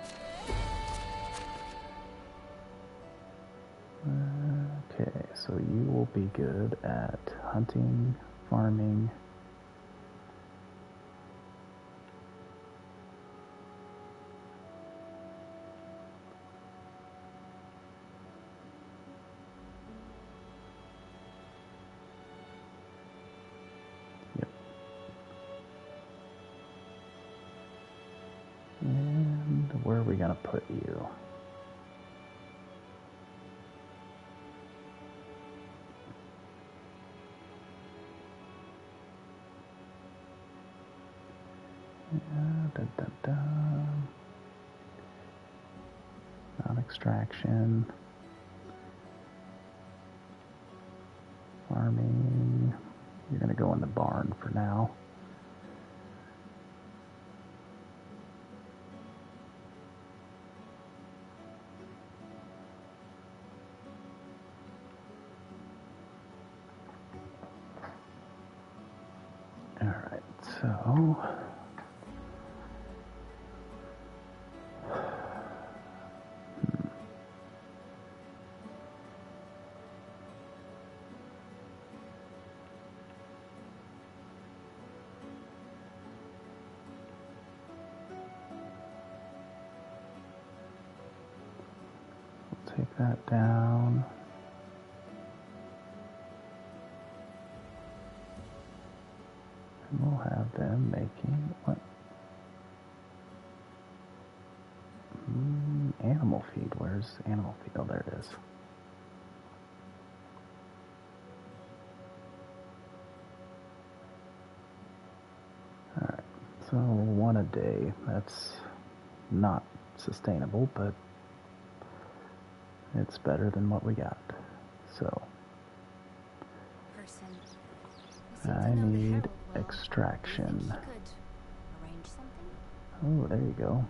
Okay, so you will be good at hunting, farming. Yep. And where are we gonna put you? Dun, dun, dun. Non-extraction. Farming. You're gonna go in the barn for now. Alright, so take that down. And we'll have them making what? Animal feed. Where's animal feed? Oh, there it is. Alright, so 1 a day. That's not sustainable, but it's better than what we got. So Person. I seem I to know the need Herald well. extraction. Do you think he could arrange something? Oh, there you go.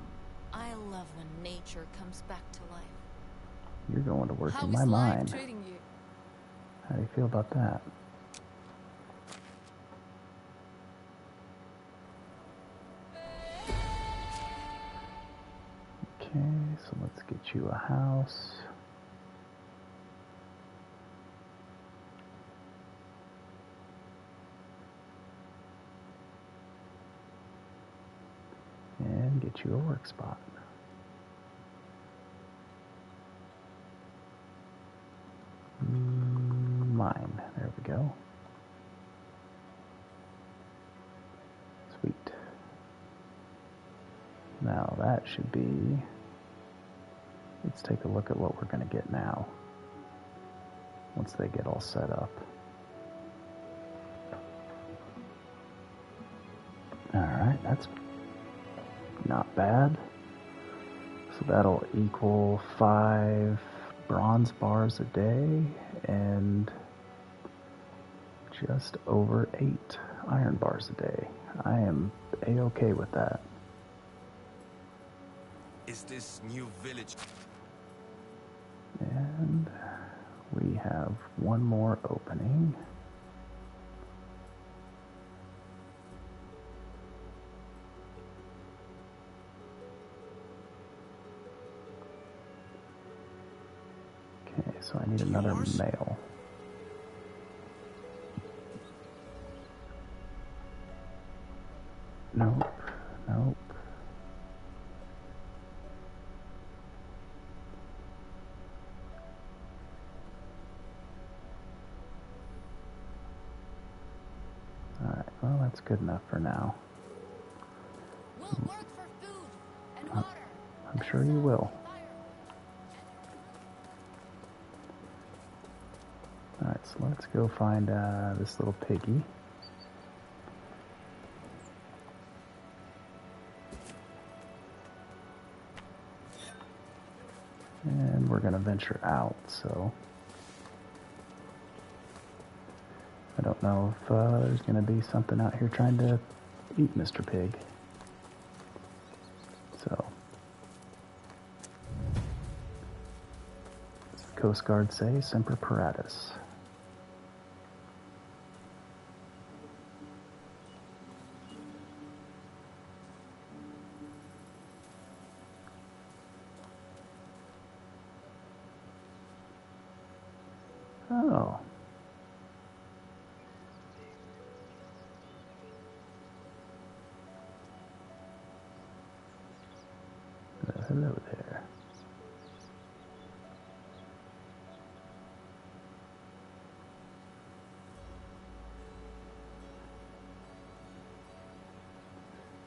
I love when nature comes back to life. You're going to work How in is my life mine. treating you? How do you feel about that? Okay, so let's get you a house. And get you a work spot. Mine. There we go. Sweet. Now that should be... Let's take a look at what we're going to get now. Once they get all set up. Alright, that's not bad. So that'll equal 5 bronze bars a day and just over 8 iron bars a day. I am a-okay with that. Is this new village? And we have one more opening. Okay, so I need another male. Nope, nope. Alright, well that's good enough for now. We'll work for food and water. I'm sure you will. Alright, so let's go find this little piggy. And we're going to venture out, so I don't know if there's going to be something out here trying to eat Mr. Pig. So, let's Coast Guard say? Semper Paratus. Oh. Hello there.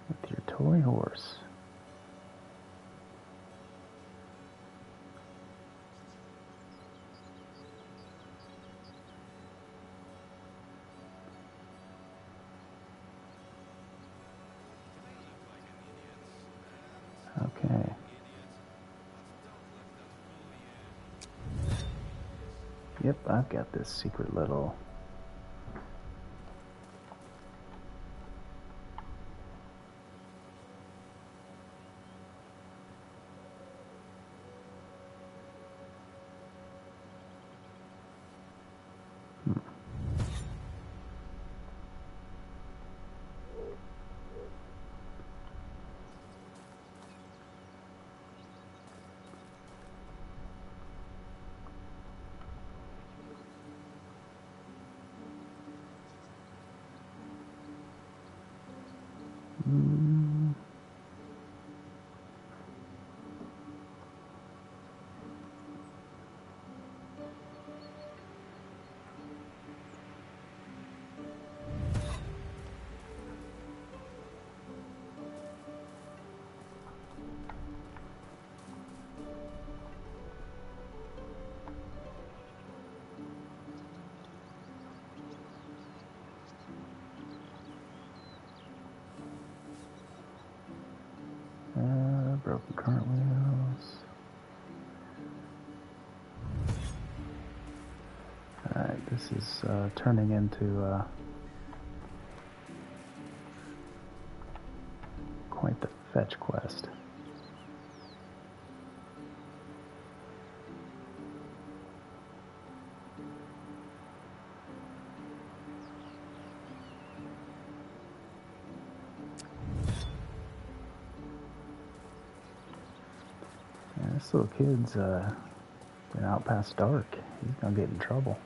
With your toy horse. Okay. Yep, I've got this secret little... broken current wheels. Alright, this is turning into quite the fetch quest. This little kid's been out past dark. He's gonna get in trouble.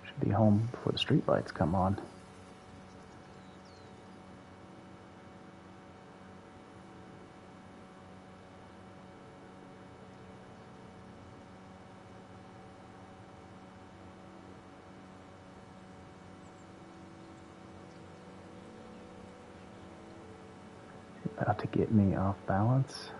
Should be home before the streetlights come on. About to get me off balance.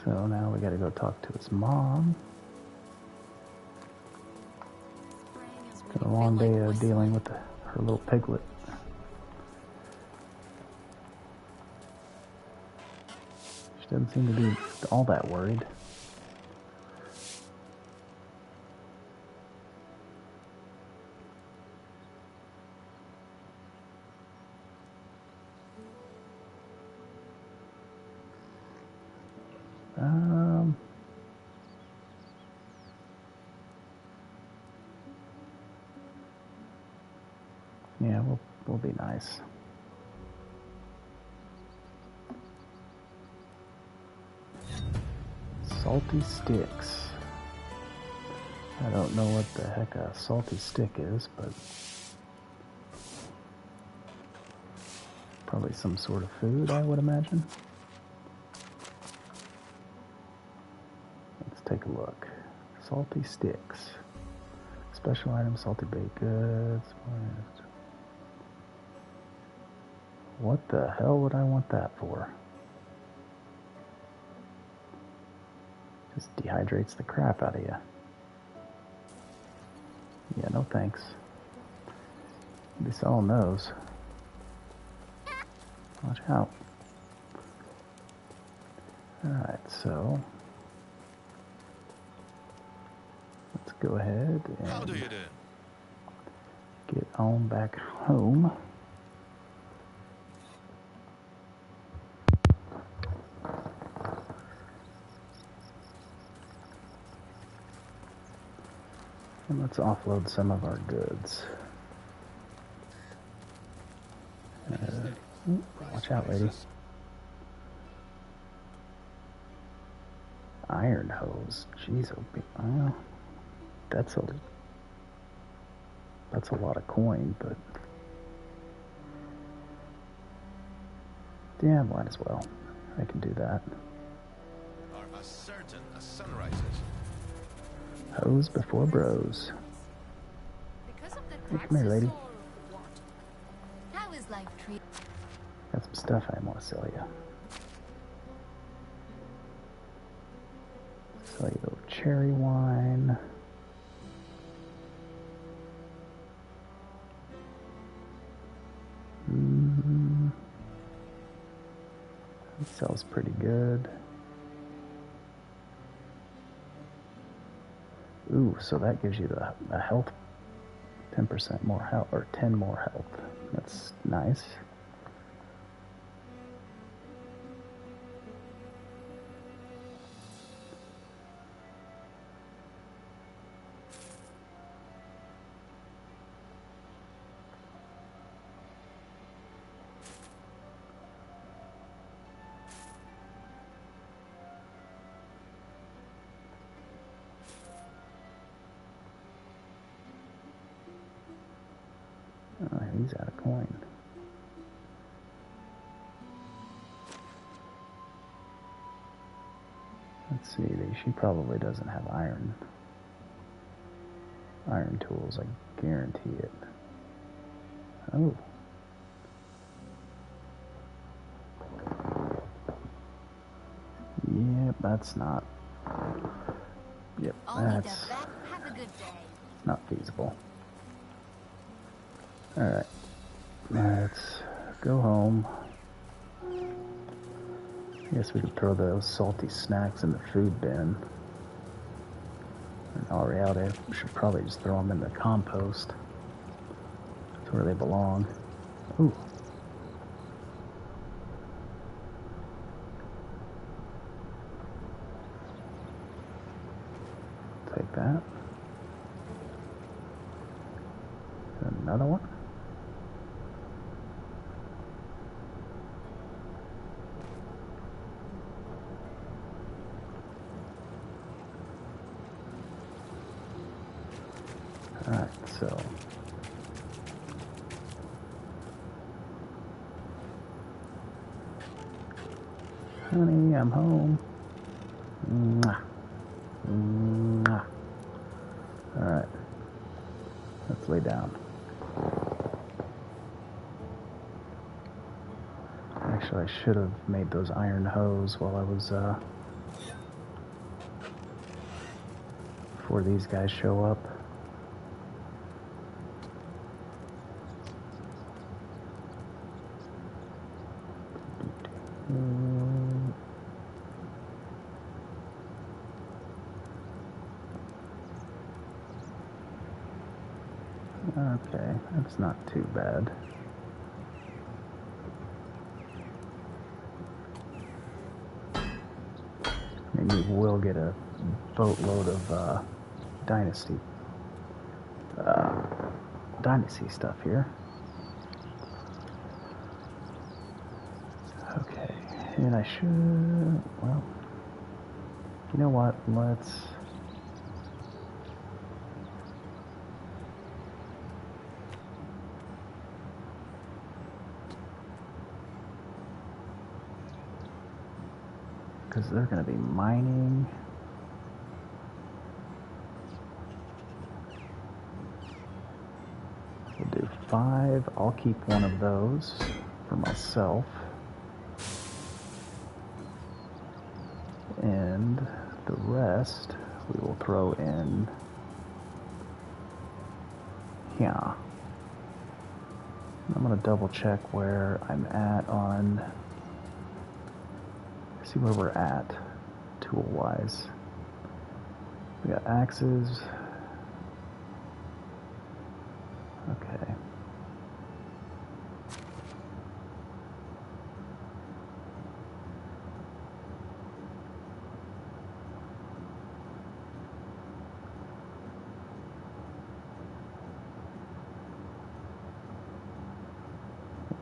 So now we gotta go talk to his mom. It's been a long day of dealing with her little piglet. She doesn't seem to be all that worried. Yeah, we'll be nice. Salty sticks. I don't know what the heck a salty stick is, but probably some sort of food, I would imagine. Let's take a look. Salty sticks. Special item, salty baked goods. What the hell would I want that for? dehydrates the crap out of you. Yeah, no thanks. Be selling those. Watch out. Alright, so let's go ahead and How do you do? get on back home. And let's offload some of our goods. Watch out, lady. Iron hose. Jeez, well, that's a lot of coin, but yeah, might as well. I can do that. Are as certain as sunrises. Hose before bros. Because of the Hey, taxes come here, lady. or what? How is life treated? Got some stuff I want to sell you. Sell you the cherry wine. It sells pretty good. Ooh, so that gives you the health, 10% more health, or 10 more health. That's nice. Oh, he's out of coin. Let's see, she probably doesn't have iron tools, I guarantee it. Oh. Yep, that's not. Yep, that's Have a good day. not feasible. Alright, let's go home. I guess we could throw those salty snacks in the food bin. In all reality, I should probably just throw them in the compost. That's where they belong. Ooh. Take that. Another one. Alright, so honey, I'm home. Mwah. Mwah. Alright. Let's lay down. Actually, I should have made those iron hose while I was, before these guys show up. Okay, that's not too bad. Maybe we'll get a boatload of Dynasty stuff here. Okay, and I should, well, you know what, let's, because they're going to be mining. We'll do 5. I'll keep one of those for myself. And The rest we will throw in here. I'm going to double check where I'm at on, see where we're at tool wise. We got axes. Okay.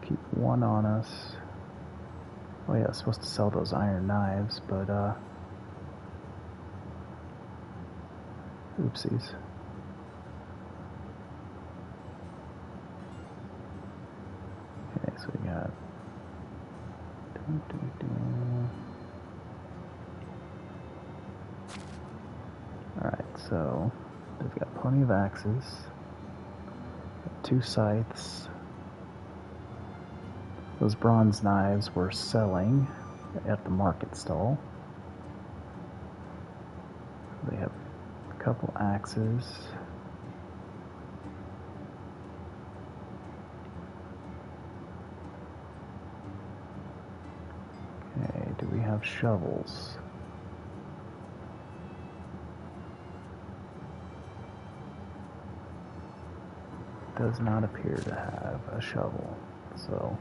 Keep one on us. Oh yeah, I was supposed to sell those iron knives, but oopsies. Okay, so we got Alright, so they've got plenty of axes, 2 scythes. Those bronze knives were selling at the market stall. They have a couple axes. Okay, do we have shovels? Does not appear to have a shovel, so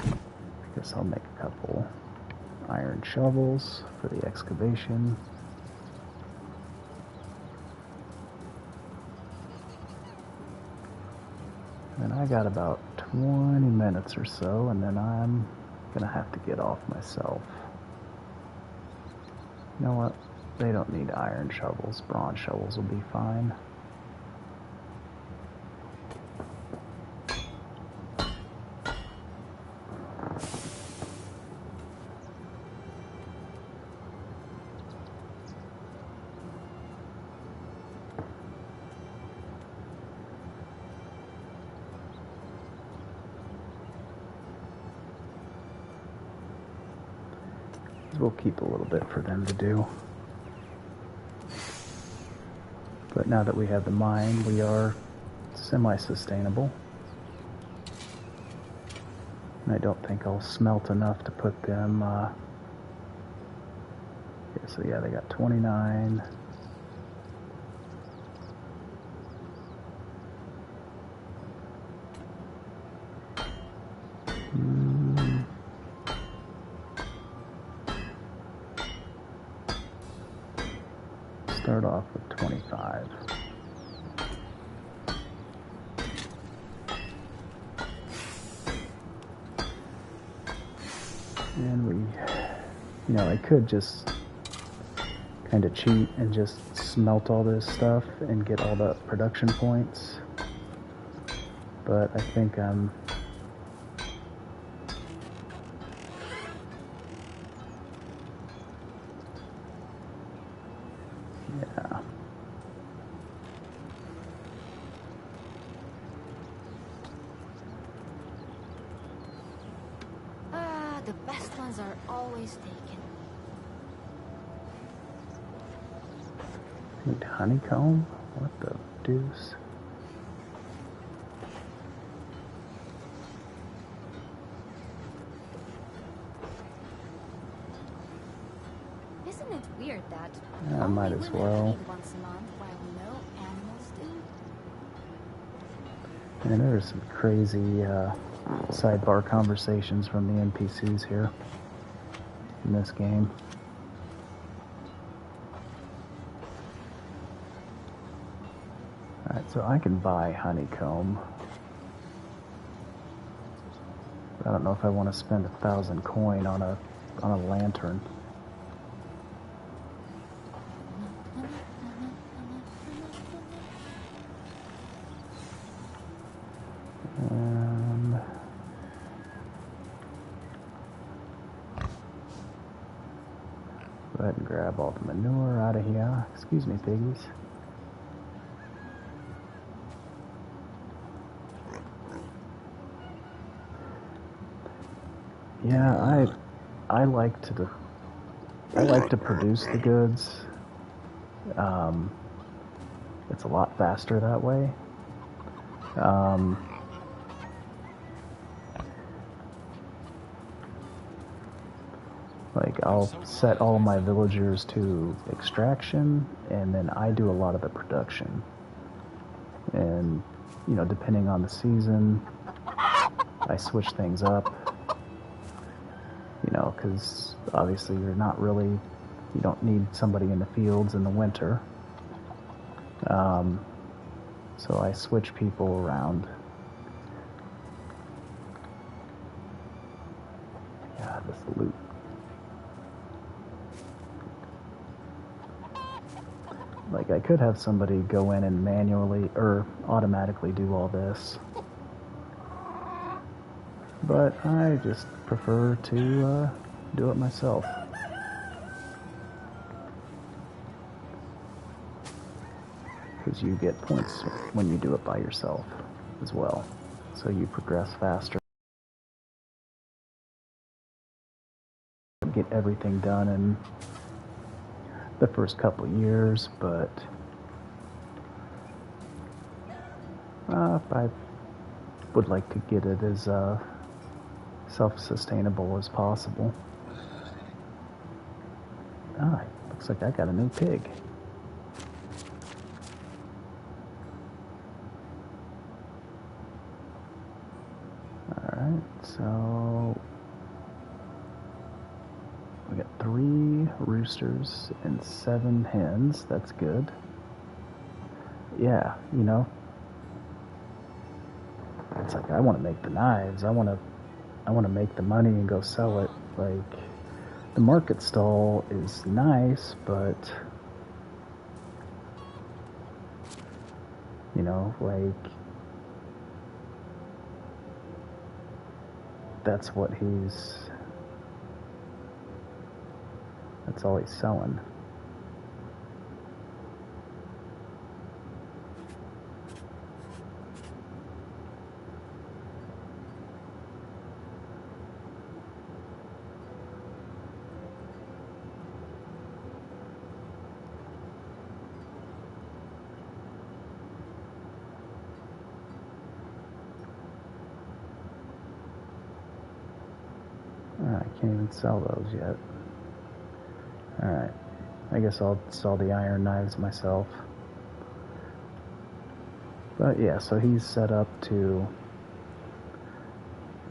I guess I'll make a couple iron shovels for the excavation. And I got about 20 minutes or so, and then I'm gonna have to get off myself. You know what? They don't need iron shovels. Bronze shovels will be fine. We'll keep a little bit for them to do. But now that we have the mine, we are semi-sustainable. And I don't think I'll smelt enough to put them, okay, so yeah, they got 29. Start off with 25. And we, you know, I could just kind of cheat and just smelt all this stuff and get all the production points. But I think I'm The best ones are always taken. Need honeycomb? What the deuce? Isn't it weird that Yeah, I might as well. once a month while no animals do? And there's some crazy sidebar conversations from the NPCs here in this game. Alright, so I can buy honeycomb. But I don't know if I want to spend 1,000 coin on a lantern. Go ahead and grab all the manure out of here. Excuse me, piggies. Yeah, I like to produce the goods. Um, it's a lot faster that way. Um, like I'll set all my villagers to extraction, and then I do a lot of the production. And you know, depending on the season, I switch things up. You know, because obviously you don't need somebody in the fields in the winter. So I switch people around. Yeah, this loot. Like, I could have somebody go in and manually or automatically do all this. But I just prefer to do it myself. Because you get points when you do it by yourself as well. So you progress faster. Get everything done in the first couple years, but I would like to get it as self-sustainable as possible. Ah, looks like I got a new pig. Alright, so we got 3 roosters and 7 hens. That's good. Yeah, you know, it's like I want to make the knives. I want to make the money and go sell it. Like, the market stall is nice, but you know, like, that's all he's selling. I can't even sell those yet. Alright, I guess I'll sell the iron knives myself. But yeah, so he's set up to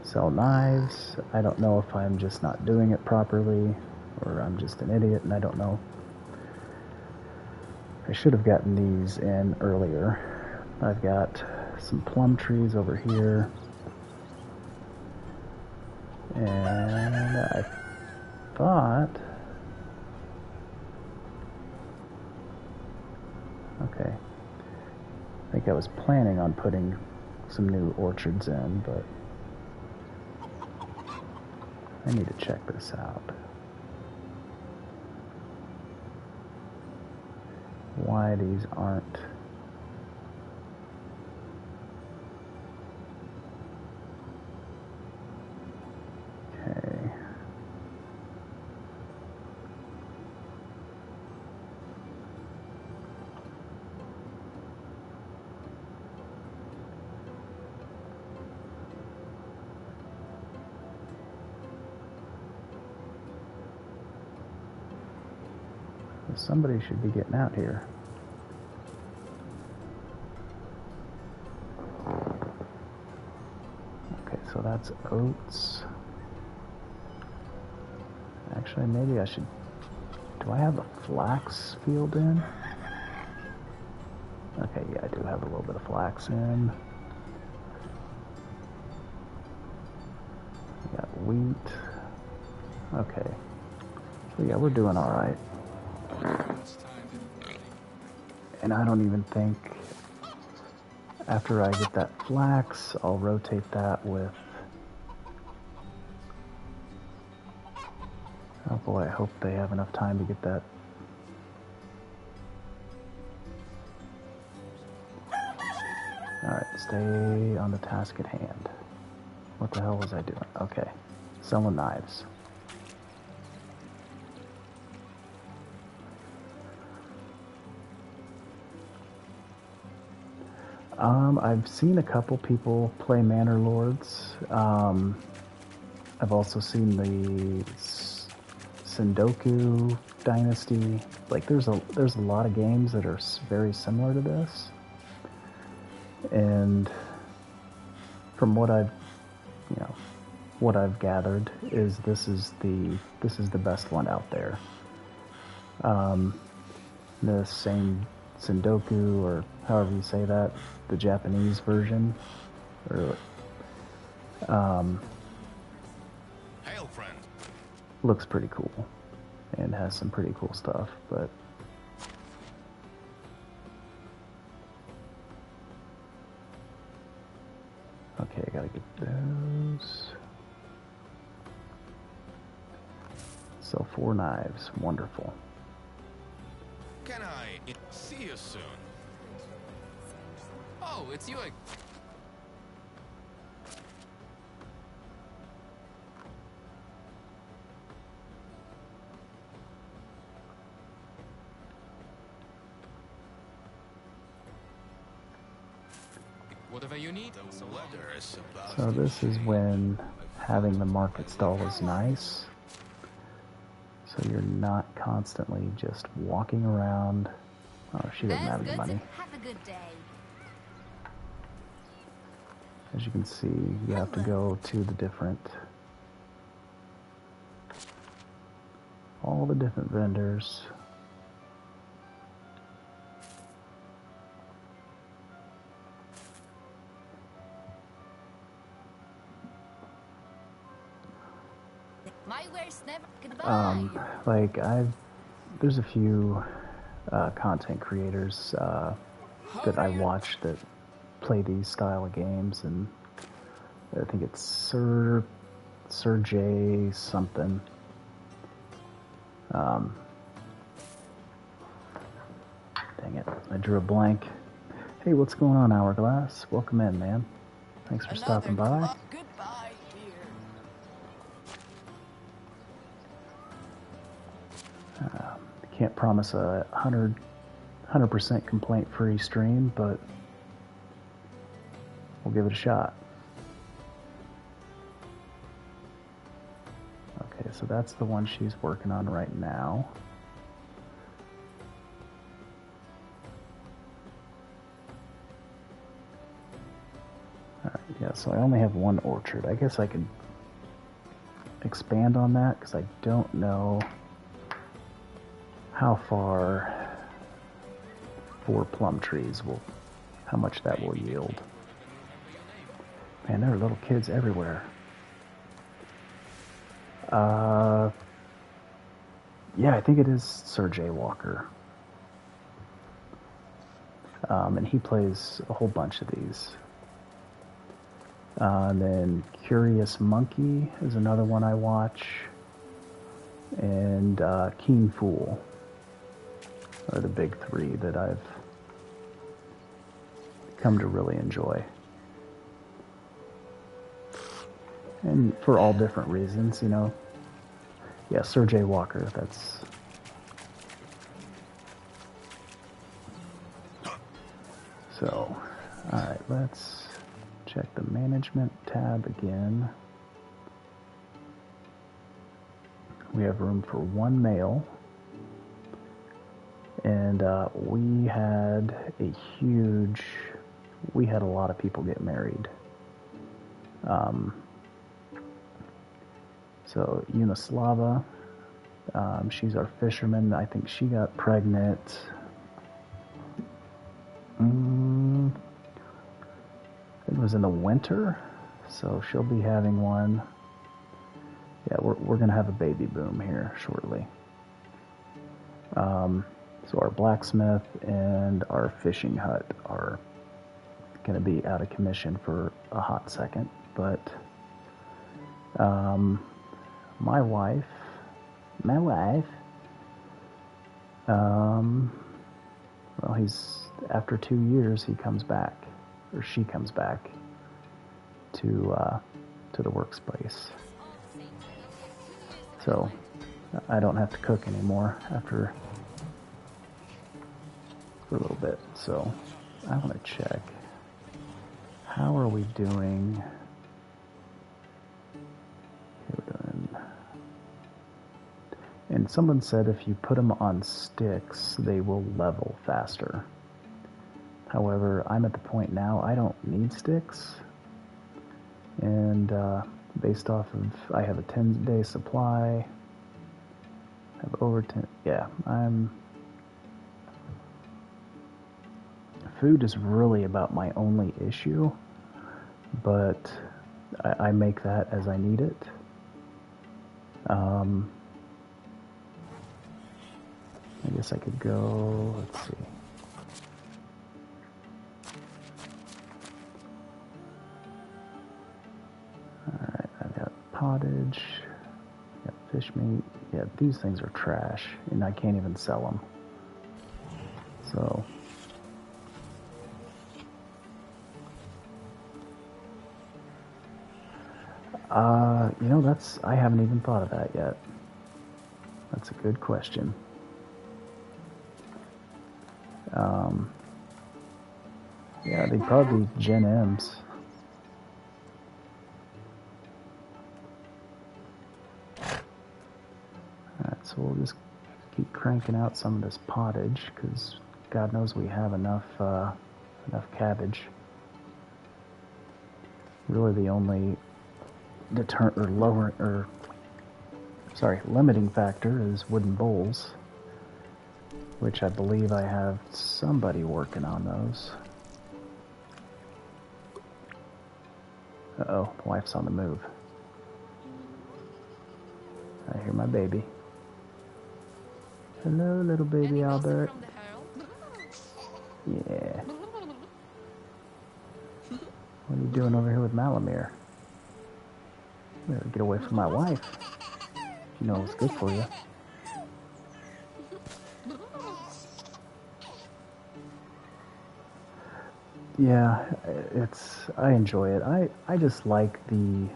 sell knives. I don't know if I'm just not doing it properly, or I'm just an idiot and I don't know. I should have gotten these in earlier. I've got some plum trees over here. And I thought... Okay. I think I was planning on putting some new orchards in, but I need to check this out. Why these aren't... Okay. Somebody should be getting out here. Okay, so that's oats. Actually, maybe I should... Do I have a flax field in? Okay, yeah, I do have a little bit of flax in. I got wheat. Okay. So yeah, we're doing alright. And I don't even think... After I get that flax, I'll rotate that with... Oh boy, I hope they have enough time to get that. Alright, stay on the task at hand. What the hell was I doing? Okay. selling knives. I've seen a couple people play Manor Lords. I've also seen the Sendoku Dynasty. Like, there's a lot of games that are very similar to this, and from what I've gathered is this is the best one out there. The same Sendoku, or however you say that, the Japanese version, or Hail, friend. looks pretty cool and has some pretty cool stuff, but okay, I gotta get those. So 4 knives, wonderful. Can I see you soon? Oh, it's you. Whatever you need. The weather is about So to this is change. when having the market stall is nice. So you're not constantly just walking around. Oh, she doesn't have any money. Have a good day. As you can see, you have to go to the all the different vendors. My ware's never goodbye. Like there's a few content creators that I watch that play these style of games, and I think it's Sir J something. Dang it, I drew a blank. Hey, what's going on, Hourglass? Welcome in, man. Thanks for stopping by. Goodbye, dear. Can't promise a 100% complaint-free stream, but we'll give it a shot. Okay, so that's the one she's working on right now. Alright, yeah, so I only have one orchard. I guess I could expand on that, because I don't know how far 4 plum trees how much that will yield. Man, there are little kids everywhere. Yeah, I think it is Sir J. Walker. And he plays a whole bunch of these. And then Curious Monkey is another one I watch. And Keen Fool are the big 3 that I've come to really enjoy. And for all different reasons, you know. Yeah, Sir J. Walker, that's... So, alright, let's check the management tab again. We have room for 1 male. And we had a lot of people get married. So Unislava, she's our fisherman. I think she got pregnant. It was in the winter, so she'll be having one. Yeah, we're gonna have a baby boom here shortly. So our blacksmith and our fishing hut are gonna be out of commission for a hot second, but my wife, well, after 2 years, he comes back, or she comes back to the workspace. So I don't have to cook anymore after for a little bit. So I want to check. How are we doing? And someone said if you put them on sticks, they will level faster. However, I'm at the point now I don't need sticks. And based off of, I have a 10-day supply. I have over 10, yeah, food is really about my only issue, but I make that as I need it. I guess I could go, let's see. Alright, I've got pottage, got fish meat. Yeah, these things are trash, and I can't even sell them. So, you know, I haven't even thought of that yet. That's a good question. Yeah, they'd probably be Gen M's. Alright, so we'll just keep cranking out some of this pottage, because God knows we have enough cabbage. Really the only limiting factor is wooden bowls, which I believe I have somebody working on those. Uh-oh, the wife's on the move. I hear my baby. Hello, little baby Albert. Yeah. What are you doing over here with Malamir? You better get away from my wife. You know what's good for you. Yeah, I enjoy it. I just like the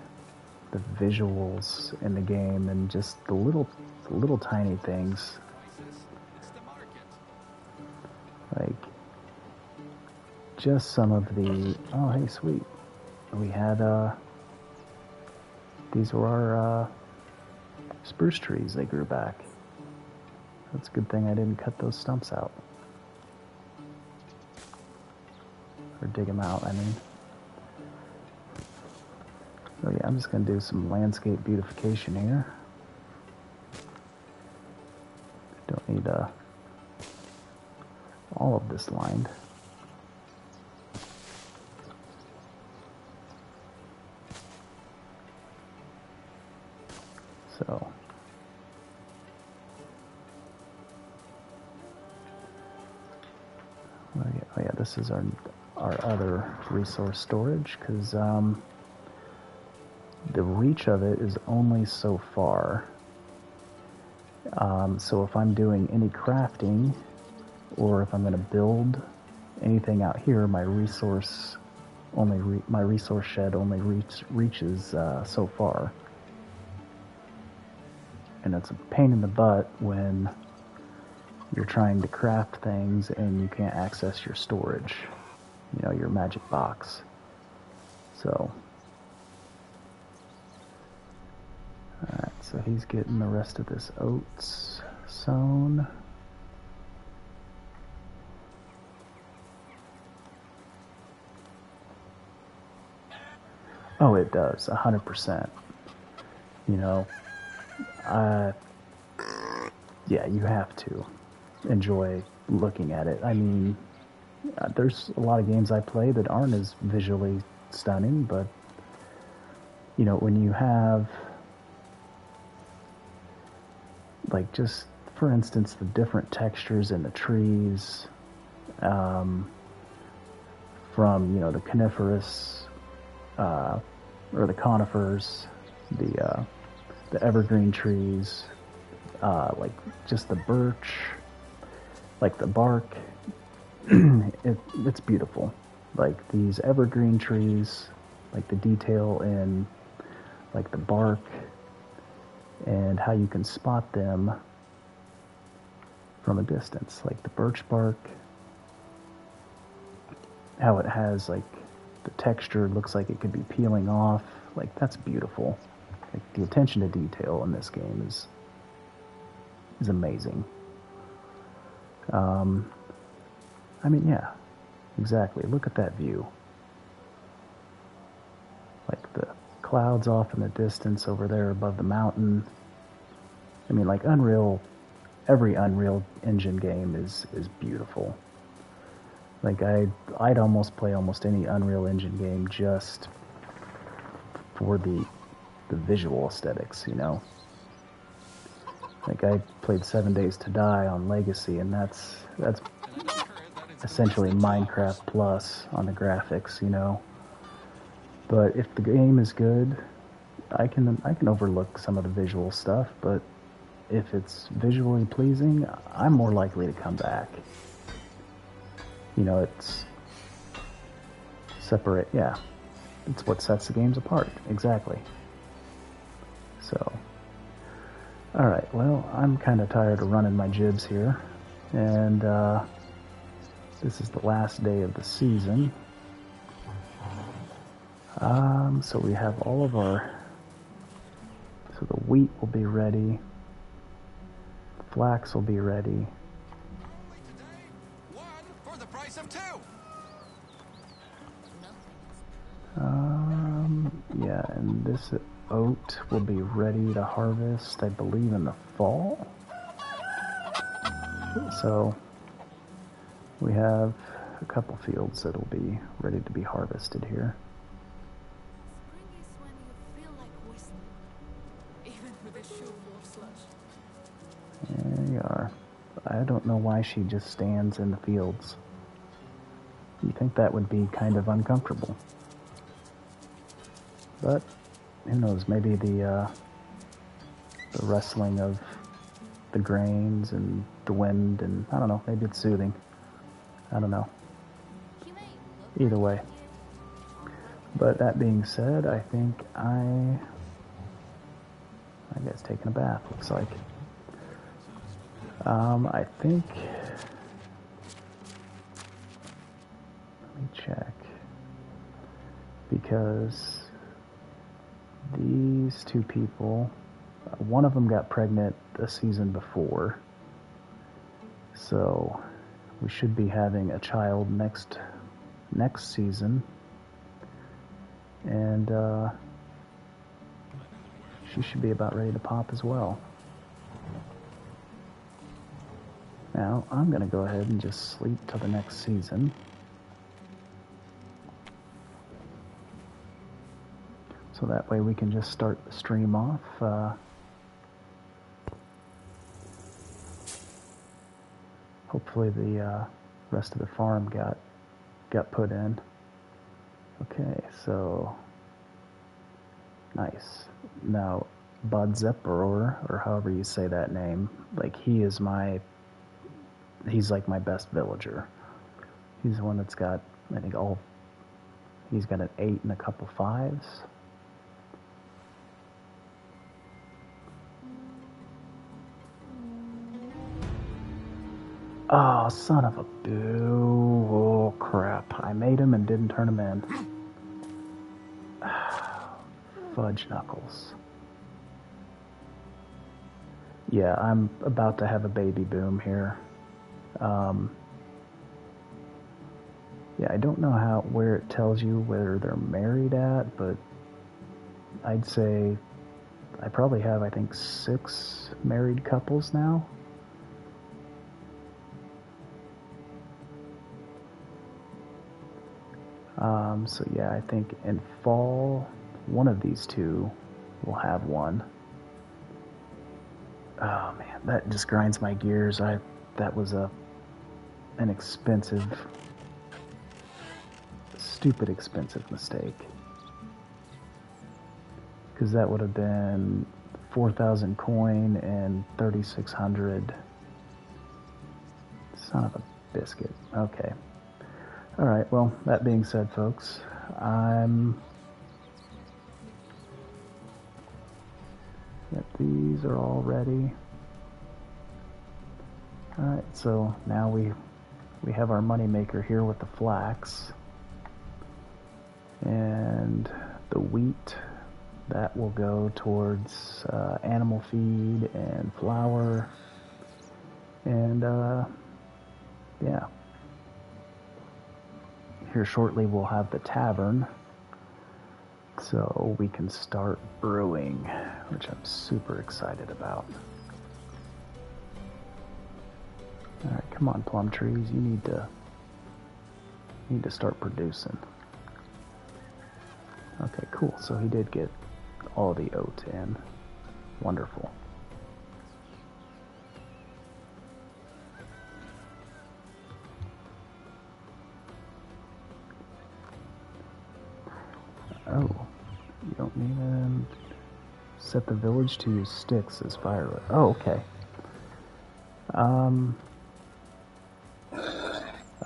visuals in the game and just the little tiny things. Like just some of the, oh hey sweet. We had these were our spruce trees, they grew back. That's a good thing I didn't cut those stumps out. Or dig them out, I mean. So yeah, I'm just going to do some landscape beautification here. Don't need all of this lined. So oh yeah, this is our other resource storage, because the reach of it is only so far. So if I'm doing any crafting, or if I'm going to build anything out here, my resource shed only reaches so far. And it's a pain in the butt when you're trying to craft things and you can't access your storage, you know, your magic box. So, alright, so he's getting the rest of this oats sown. Oh, it does, 100%. You know, yeah, you have to enjoy looking at it. I mean, there's a lot of games I play that aren't as visually stunning, but, you know, when you have, like, just, for instance, the different textures in the trees, from, you know, the coniferous, or the conifers, the evergreen trees, like just the birch, like the bark, it's beautiful. Like these evergreen trees, like the detail in like the bark and how you can spot them from a distance, like the birch bark, how it has like the texture looks like it could be peeling off. Like, that's beautiful. Like, the attention to detail in this game is amazing. I mean, yeah, exactly. Look at that view. Like the clouds off in the distance over there above the mountain. I mean, like every Unreal Engine game is beautiful. Like, I'd almost play almost any Unreal Engine game just for the visual aesthetics, you know? Like, I played 7 Days to Die on Legacy, and that's essentially Minecraft Plus on the graphics, you know? But if the game is good, I can overlook some of the visual stuff, but if it's visually pleasing, I'm more likely to come back. You know, it's separate, yeah. It's what sets the games apart, exactly. So, alright, well, I'm kind of tired of running my jibs here, and this is the last day of the season. So we have all of our, so the wheat will be ready, flax will be ready. Only today, one for the price of two. Yeah, and this oat will be ready to harvest, I believe, in the fall. So we have a couple fields that'll be ready to be harvested here. Spring is when you feel like whistling, even with a shoe full of slush. There you are. I don't know why she just stands in the fields. You think that would be kind of uncomfortable. But who knows, maybe the rustling of the grains and the wind, and I don't know, maybe it's soothing. I don't know. Either way. But that being said, I think I guess taking a bath, looks like. I think, let me check, because these two people, one of them got pregnant a season before, so we should be having a child next season, and she should be about ready to pop as well. Now, I'm going to go ahead and just sleep till the next season. So that way we can just start the stream off. Hopefully the rest of the farm got put in. Okay, so nice. Now, Bud Zepperor, or however you say that name, like he's like my best villager. He's the one that's got, I think he's got an 8 and a couple 5s. Oh, son of a boo. Oh, crap. I made him and didn't turn him in. Fudge knuckles. Yeah, I'm about to have a baby boom here. Yeah, I don't know where it tells you whether they're married at, but I'd say I probably have, I think, 6 married couples now. So yeah, I think in fall, one of these two will have one. Oh man, that just grinds my gears. That was an expensive, stupid expensive mistake. Because that would have been 4,000 coin and 3,600. Son of a biscuit. Okay. Alright, well, that being said, folks, I'm these are all ready. Alright, so now we have our money maker here with the flax. And the wheat, that will go towards animal feed and flour. And yeah. Here shortly we'll have the tavern. So we can start brewing, which I'm super excited about. Alright, come on, plum trees. You need to start producing. Okay, cool. So he did get all the oat in. Wonderful. Oh, you don't need to set the village to use sticks as firewood. Oh, okay.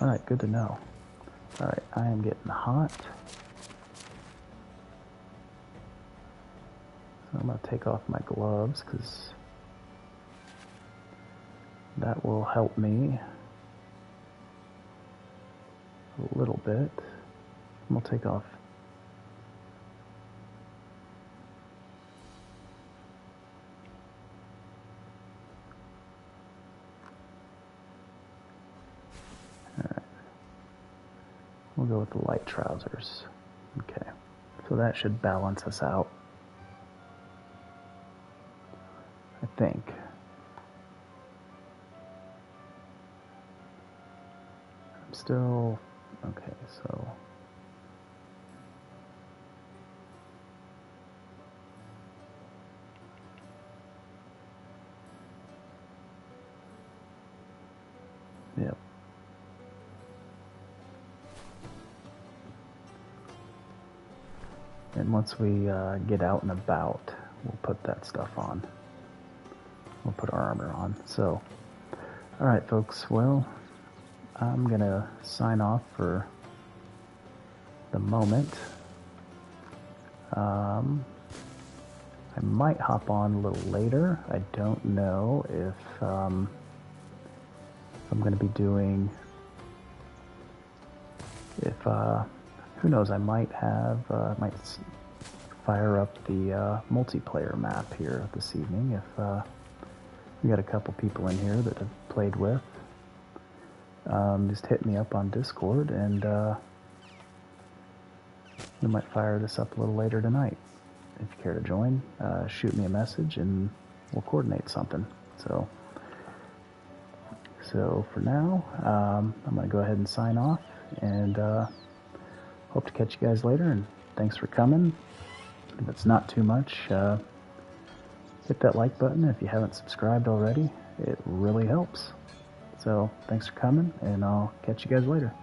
Alright, good to know. Alright, I am getting hot. So I'm going to take off my gloves because that will help me a little bit. I'm going to take off. Alright. We'll go with the light trousers. Okay. So that should balance us out, I think. I'm still... Okay, so... Yep. And once we get out and about, we'll put that stuff on. We'll put our armor on. So, alright folks, well, I'm gonna sign off for the moment. I might hop on a little later. I don't know if I'm gonna be doing, who knows, I might might fire up the multiplayer map here this evening if we got a couple people in here that I've played with. Just hit me up on Discord and we might fire this up a little later tonight. If you care to join, shoot me a message and we'll coordinate something. So for now, I'm going to go ahead and sign off and hope to catch you guys later, and thanks for coming. If it's not too much, hit that like button if you haven't subscribed already. It really helps. So thanks for coming, and I'll catch you guys later.